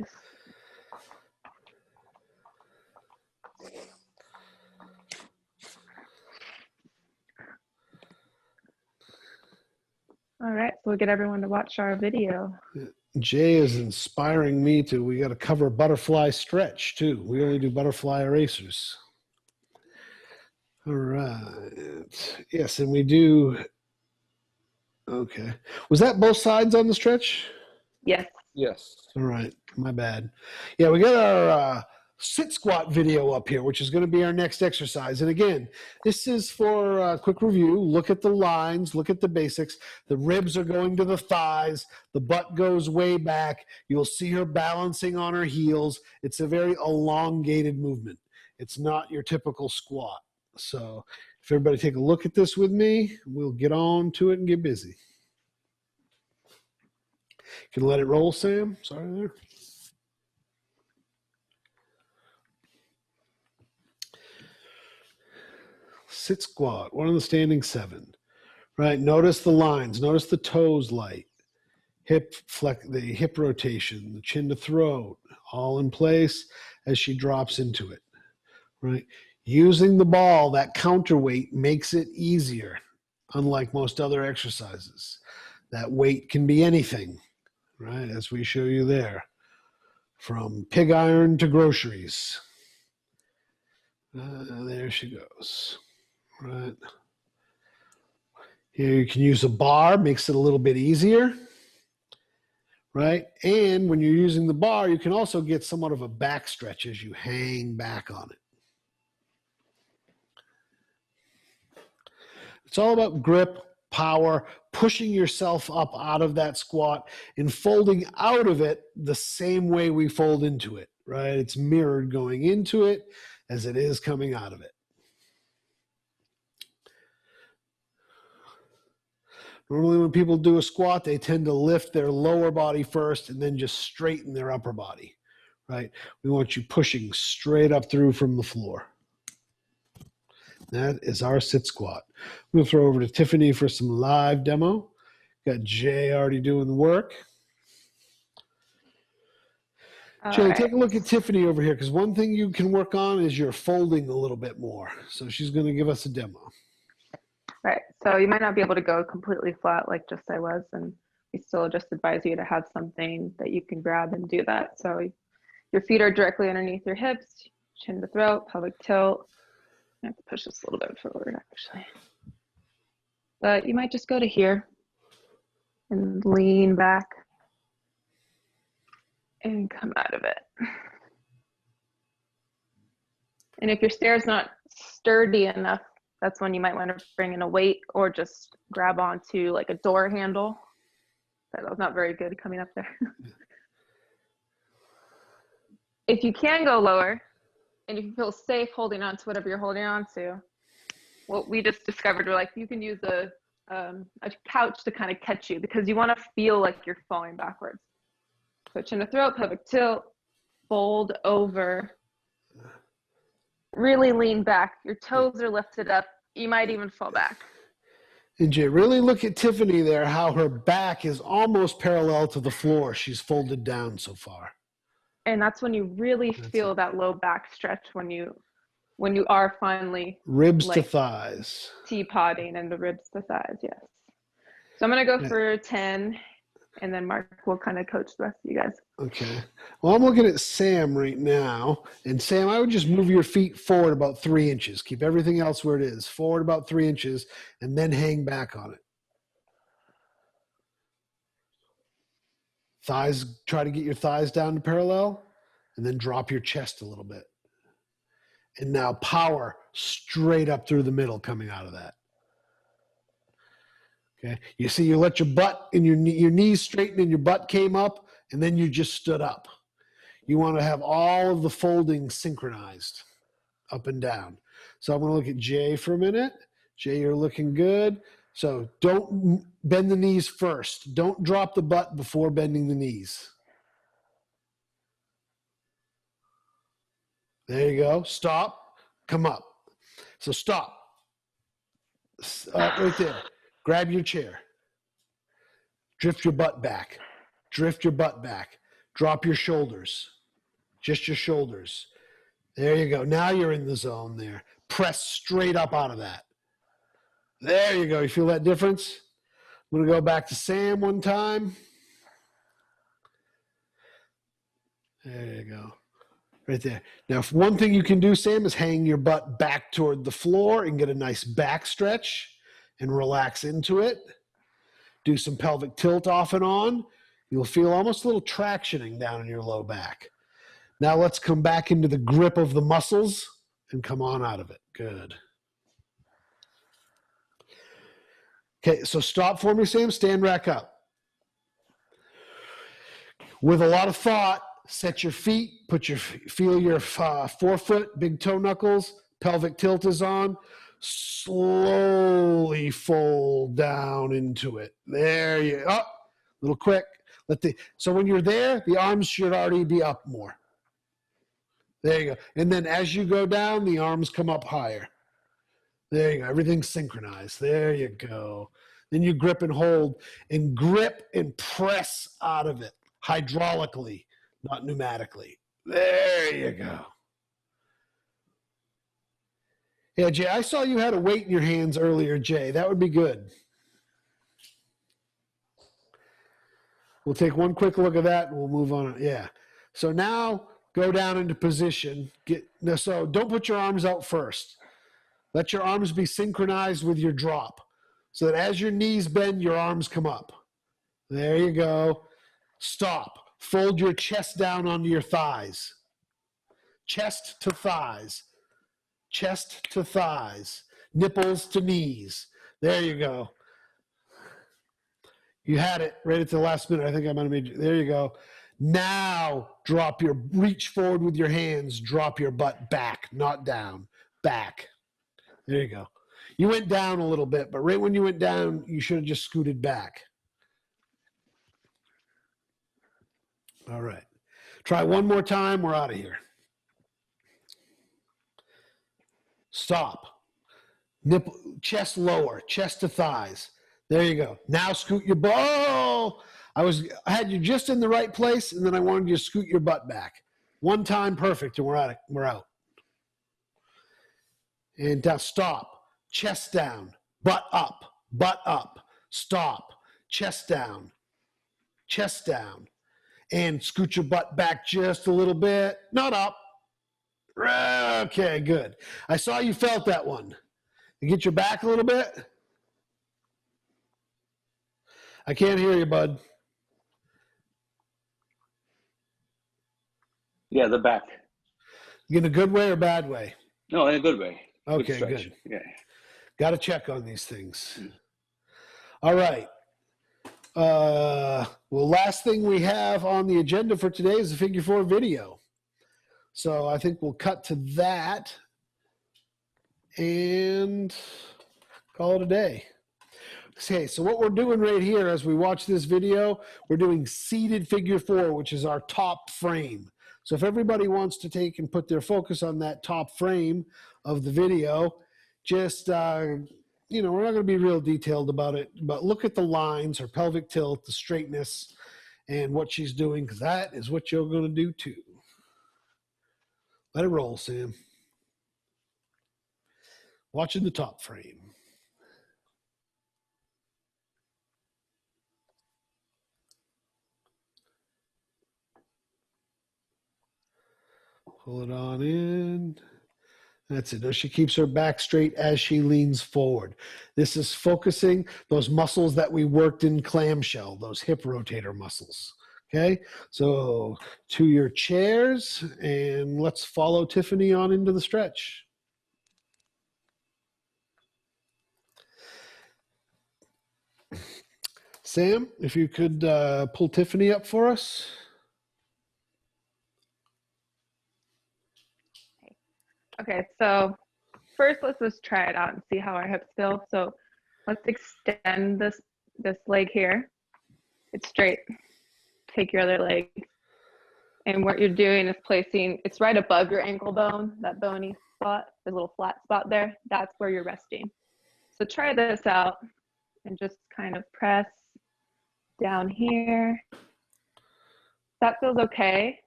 All right, so we'll get everyone to watch our video. Jay is inspiring me we got to cover butterfly stretch too. We only do butterfly erasers. All right. Yes, and we do. Okay. Was that both sides on the stretch? Yes. Yes. All right. My bad. Yeah, we got our sit squat video up here, which is going to be our next exercise. And again, this is for a quick review. Look at the lines, look at the basics. The ribs are going to the thighs. The butt goes way back. You'll see her balancing on her heels. It's a very elongated movement. It's not your typical squat. So if everybody take a look at this with me, we'll get on to it and get busy. Can let it roll, Sam. Sorry there. Sit squat, one of the standing 7. Right, notice the lines, notice the toes light, the hip rotation, the chin to throat, all in place as she drops into it. Right, using the ball, that counterweight makes it easier, unlike most other exercises. That weight can be anything, right, as we show you there, from pig iron to groceries. There she goes. Right. Here you can use a bar, makes it a little bit easier. Right. And when you're using the bar, you can also get somewhat of a back stretch as you hang back on it. It's all about grip, power, pushing yourself up out of that squat and folding out of it the same way we fold into it. Right. It's mirrored going into it as it is coming out of it. Normally when people do a squat, they tend to lift their lower body first and then just straighten their upper body, right? We want you pushing straight up through from the floor. That is our sit squat. We'll throw over to Tiffany for some live demo. Got Jay already doing the work. All Jay, right. take a look at Tiffany over here, because one thing you can work on is your folding a little bit more. So she's going to give us a demo. Right. So you might not be able to go completely flat like just I was, and we still just advise you to have something that you can grab and do that. So your feet are directly underneath your hips, chin to throat, pelvic tilt. I have to push this a little bit forward actually. But you might just go to here and lean back and come out of it. And if your stair is not sturdy enough, that's when you might want to bring in a weight or just grab onto like a door handle. That was not very good coming up there. If you can go lower and if you feel safe holding on to whatever you're holding on to, what we just discovered, we're like, you can use a couch to kind of catch you because you want to feel like you're falling backwards. So chin to throat, pelvic tilt, fold over, really lean back. Your toes are lifted up. You might even fall back. And Jay, really look at Tiffany there, how her back is almost parallel to the floor. She's folded down so far. And that's when you really feel that low back stretch when you are finally ribs like to thighs. T-potting and the ribs to thighs, yes. So I'm going to go for 10, and then Mark will kind of coach the rest of you guys. Okay. Well, I'm looking at Sam right now. And Sam, I would just move your feet forward about 3 inches. Keep everything else where it is. Forward about 3 inches, and then hang back on it. Thighs, try to get your thighs down to parallel, and then drop your chest a little bit. And now power straight up through the middle coming out of that. Okay. You see, you let your butt and your knees straighten and your butt came up, and then you just stood up. You want to have all of the folding synchronized up and down. So I'm going to look at Jay for a minute. Jay, you're looking good. So don't bend the knees first. Don't drop the butt before bending the knees. There you go. Stop. Come up. So stop. Right there. Grab your chair. Drift your butt back. Drift your butt back. Drop your shoulders. Just your shoulders. There you go. Now you're in the zone there. Press straight up out of that. There you go. You feel that difference? I'm going to go back to Sam one time. There you go. Right there. Now, one thing you can do, Sam, is hang your butt back toward the floor and get a nice back stretch and relax into it. Do some pelvic tilt off and on. You'll feel almost a little tractioning down in your low back. Now let's come back into the grip of the muscles and come on out of it. Good. Okay, so stop for me, Sam. Stand back up. With a lot of thought, set your feet, feel your forefoot, big toe knuckles, pelvic tilt is on. Slowly fold down into it. There you go. A little quick. So when you're there, the arms should already be up more. There you go. And then as you go down, the arms come up higher. There you go. Everything's synchronized. There you go. Then you grip and hold and grip and press out of it hydraulically, not pneumatically. There you go. Yeah, Jay, I saw you had a weight in your hands earlier, Jay. That would be good. We'll take one quick look at that and we'll move on. Yeah. So now go down into position. So don't put your arms out first. Let your arms be synchronized with your drop so that as your knees bend, your arms come up. There you go. Stop. Fold your chest down onto your thighs. Chest to thighs. Chest to thighs. Nipples to knees. There you go. You had it right at the last minute. I think I might have made you. There you go. Now reach forward with your hands. Drop your butt back, not down. Back. There you go. You went down a little bit, but right when you went down, you should have just scooted back. All right. Try one more time. We're out of here. Stop. Chest lower, chest to thighs. There you go. Now scoot your butt. Oh, I had you just in the right place, and then I wanted you to scoot your butt back. One time, perfect, and we're out. And now stop. Chest down. Butt up. Butt up. Stop. Chest down. Chest down. And scoot your butt back just a little bit. Not up. Okay, good. I saw you felt that one. You get your back a little bit. I can't hear you, bud. Yeah, the back. In a good way or bad way? No, in a good way. Okay, good. Yeah. Got to check on these things. All right. Well, last thing we have on the agenda for today is the figure 4 video. So I think we'll cut to that and call it a day. Okay, so what we're doing right here as we watch this video, we're doing seated figure 4, which is our top frame. So if everybody wants to take and put their focus on that top frame of the video, just, we're not going to be real detailed about it, but look at the lines, her pelvic tilt, the straightness, and what she's doing, because that is what you're going to do too. Let it roll, Sam. Watching the top frame. Pull it on in. That's it. Now she keeps her back straight as she leans forward. This is focusing those muscles that we worked in clamshell, those hip rotator muscles. Okay, so to your chairs, and let's follow Tiffany on into the stretch. Sam, if you could pull Tiffany up for us. Okay, so first let's just try it out and see how our hips feel. So let's extend this leg here. It's straight. Take your other leg. And what you're doing is placing, it's right above your ankle bone, that bony spot, the little flat spot there. That's where you're resting. So try this out and just kind of press down here. If that feels okay,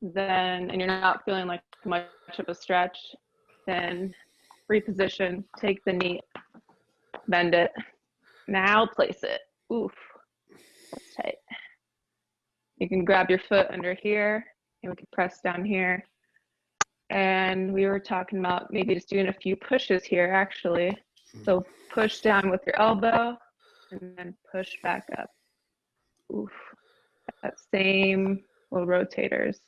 then, and you're not feeling like much of a stretch, then reposition, take the knee, bend it. Now place it. Oof, that's tight. You can grab your foot under here and we can press down here. And we were talking about maybe just doing a few pushes here actually. So push down with your elbow and then push back up. Oof, that same little rotators.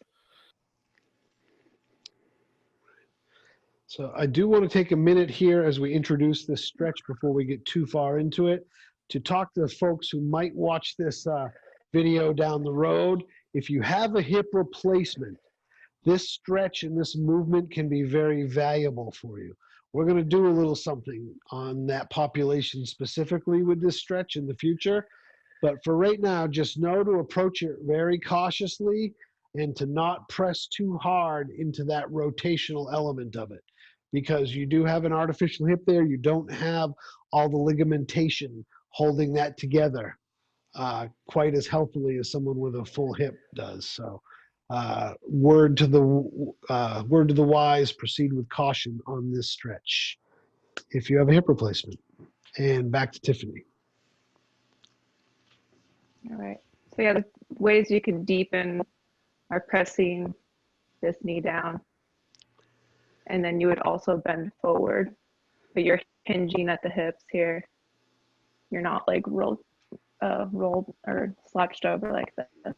So I do want to take a minute here as we introduce this stretch before we get too far into it to talk to the folks who might watch this video down the road. If you have a hip replacement, this stretch and this movement can be very valuable for you. We're going to do a little something on that population specifically with this stretch in the future. But for right now, just know to approach it very cautiously and to not press too hard into that rotational element of it. Because you do have an artificial hip there, you don't have all the ligamentation holding that together quite as healthily as someone with a full hip does. So word to the wise, proceed with caution on this stretch if you have a hip replacement. And back to Tiffany. All right, so yeah, the ways you can deepen are pressing this knee down. And then you would also bend forward, but you're hinging at the hips here. You're not like rolled or slouched over like that.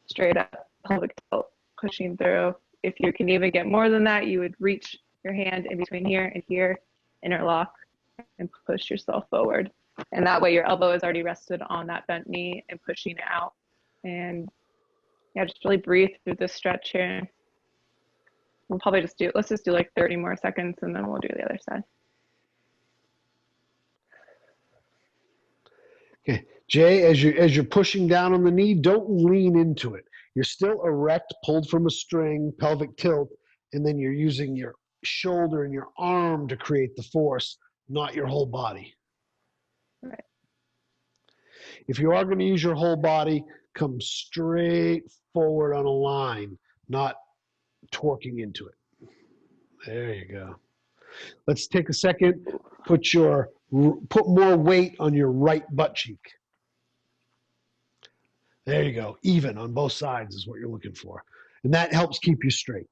Straight up, pelvic tilt, pushing through. If you can even get more than that, you would reach your hand in between here and here, interlock, and push yourself forward. And that way your elbow is already rested on that bent knee and pushing it out. And yeah, just really breathe through this stretch here. We'll probably let's just do like 30 more seconds and then we'll do the other side. Okay, Jay, as you're pushing down on the knee, don't lean into it. You're still erect, pulled from a string, pelvic tilt, and then you're using your shoulder and your arm to create the force, not your whole body. Right. If you are going to use your whole body, come straight forward on a line, not torquing into it. There you go. Let's take a second. Put more weight on your right butt cheek. There you go. Even on both sides is what you're looking for. And that helps keep you straight.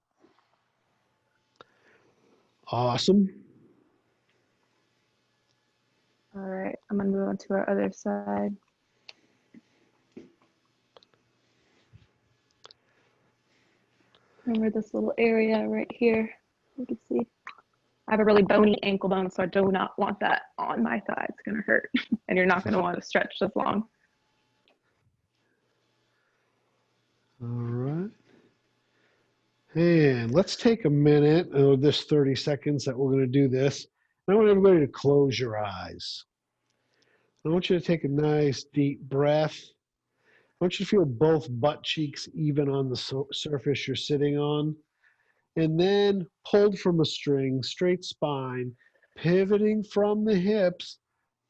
Awesome. All right, I'm gonna move on to our other side. Remember this little area right here? You can see. I have a really bony ankle bone, so I do not want that on my thigh. It's gonna hurt, and you're not gonna want to stretch this long. All right. And let's take a minute, this 30 seconds that we're going to do this. I want everybody to close your eyes. I want you to take a nice deep breath. I want you to feel both butt cheeks even on the surface you're sitting on. And then pulled from a string, straight spine, pivoting from the hips,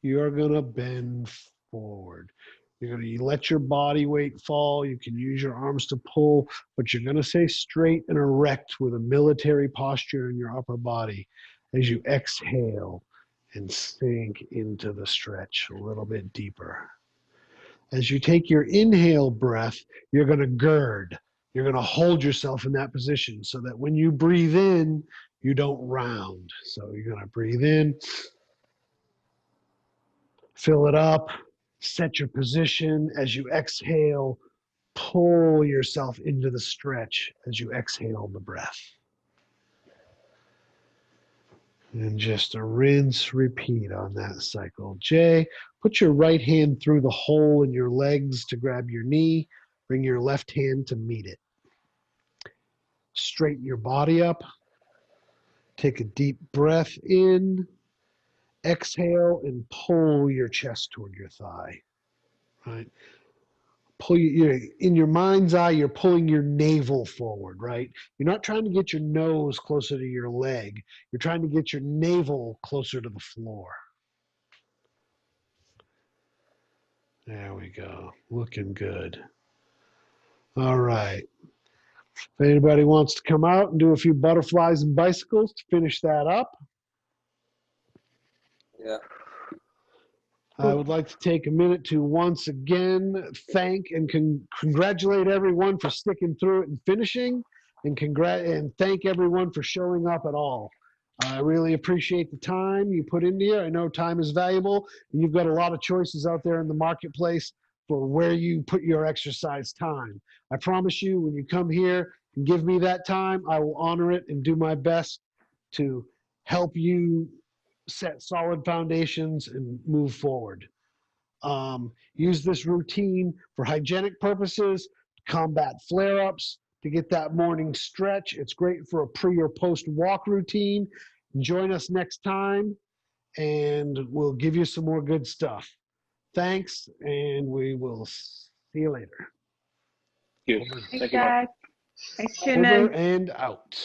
you're going to bend forward. You're going to let your body weight fall. You can use your arms to pull, but you're going to stay straight and erect with a military posture in your upper body as you exhale and sink into the stretch a little bit deeper. As you take your inhale breath, you're going to gird. You're going to hold yourself in that position so that when you breathe in, you don't round. So you're going to breathe in, fill it up, set your position. As you exhale, pull yourself into the stretch as you exhale the breath. And just a rinse, repeat on that cycle. Jay, put your right hand through the hole in your legs to grab your knee. Bring your left hand to meet it. Straighten your body up. Take a deep breath in. Exhale and pull your chest toward your thigh. Right? In your mind's eye, you're pulling your navel forward, right? You're not trying to get your nose closer to your leg. You're trying to get your navel closer to the floor. There we go. Looking good. All right. If anybody wants to come out and do a few butterflies and bicycles to finish that up. Yeah. I would like to take a minute to once again thank and congratulate everyone for sticking through it and finishing, and thank everyone for showing up at all. I really appreciate the time you put into here. I know time is valuable, and you've got a lot of choices out there in the marketplace for where you put your exercise time. I promise you, when you come here and give me that time, I will honor it and do my best to help you set solid foundations and move forward. Use this routine for hygienic purposes, combat flare-ups, to get that morning stretch. It's great for a pre or post walk routine. Join us next time and we'll give you some more good stuff. Thanks, and we will see you later. Thank you. Thanks, Thank you, Mark. guys. Thanks for tuning in. Over and out.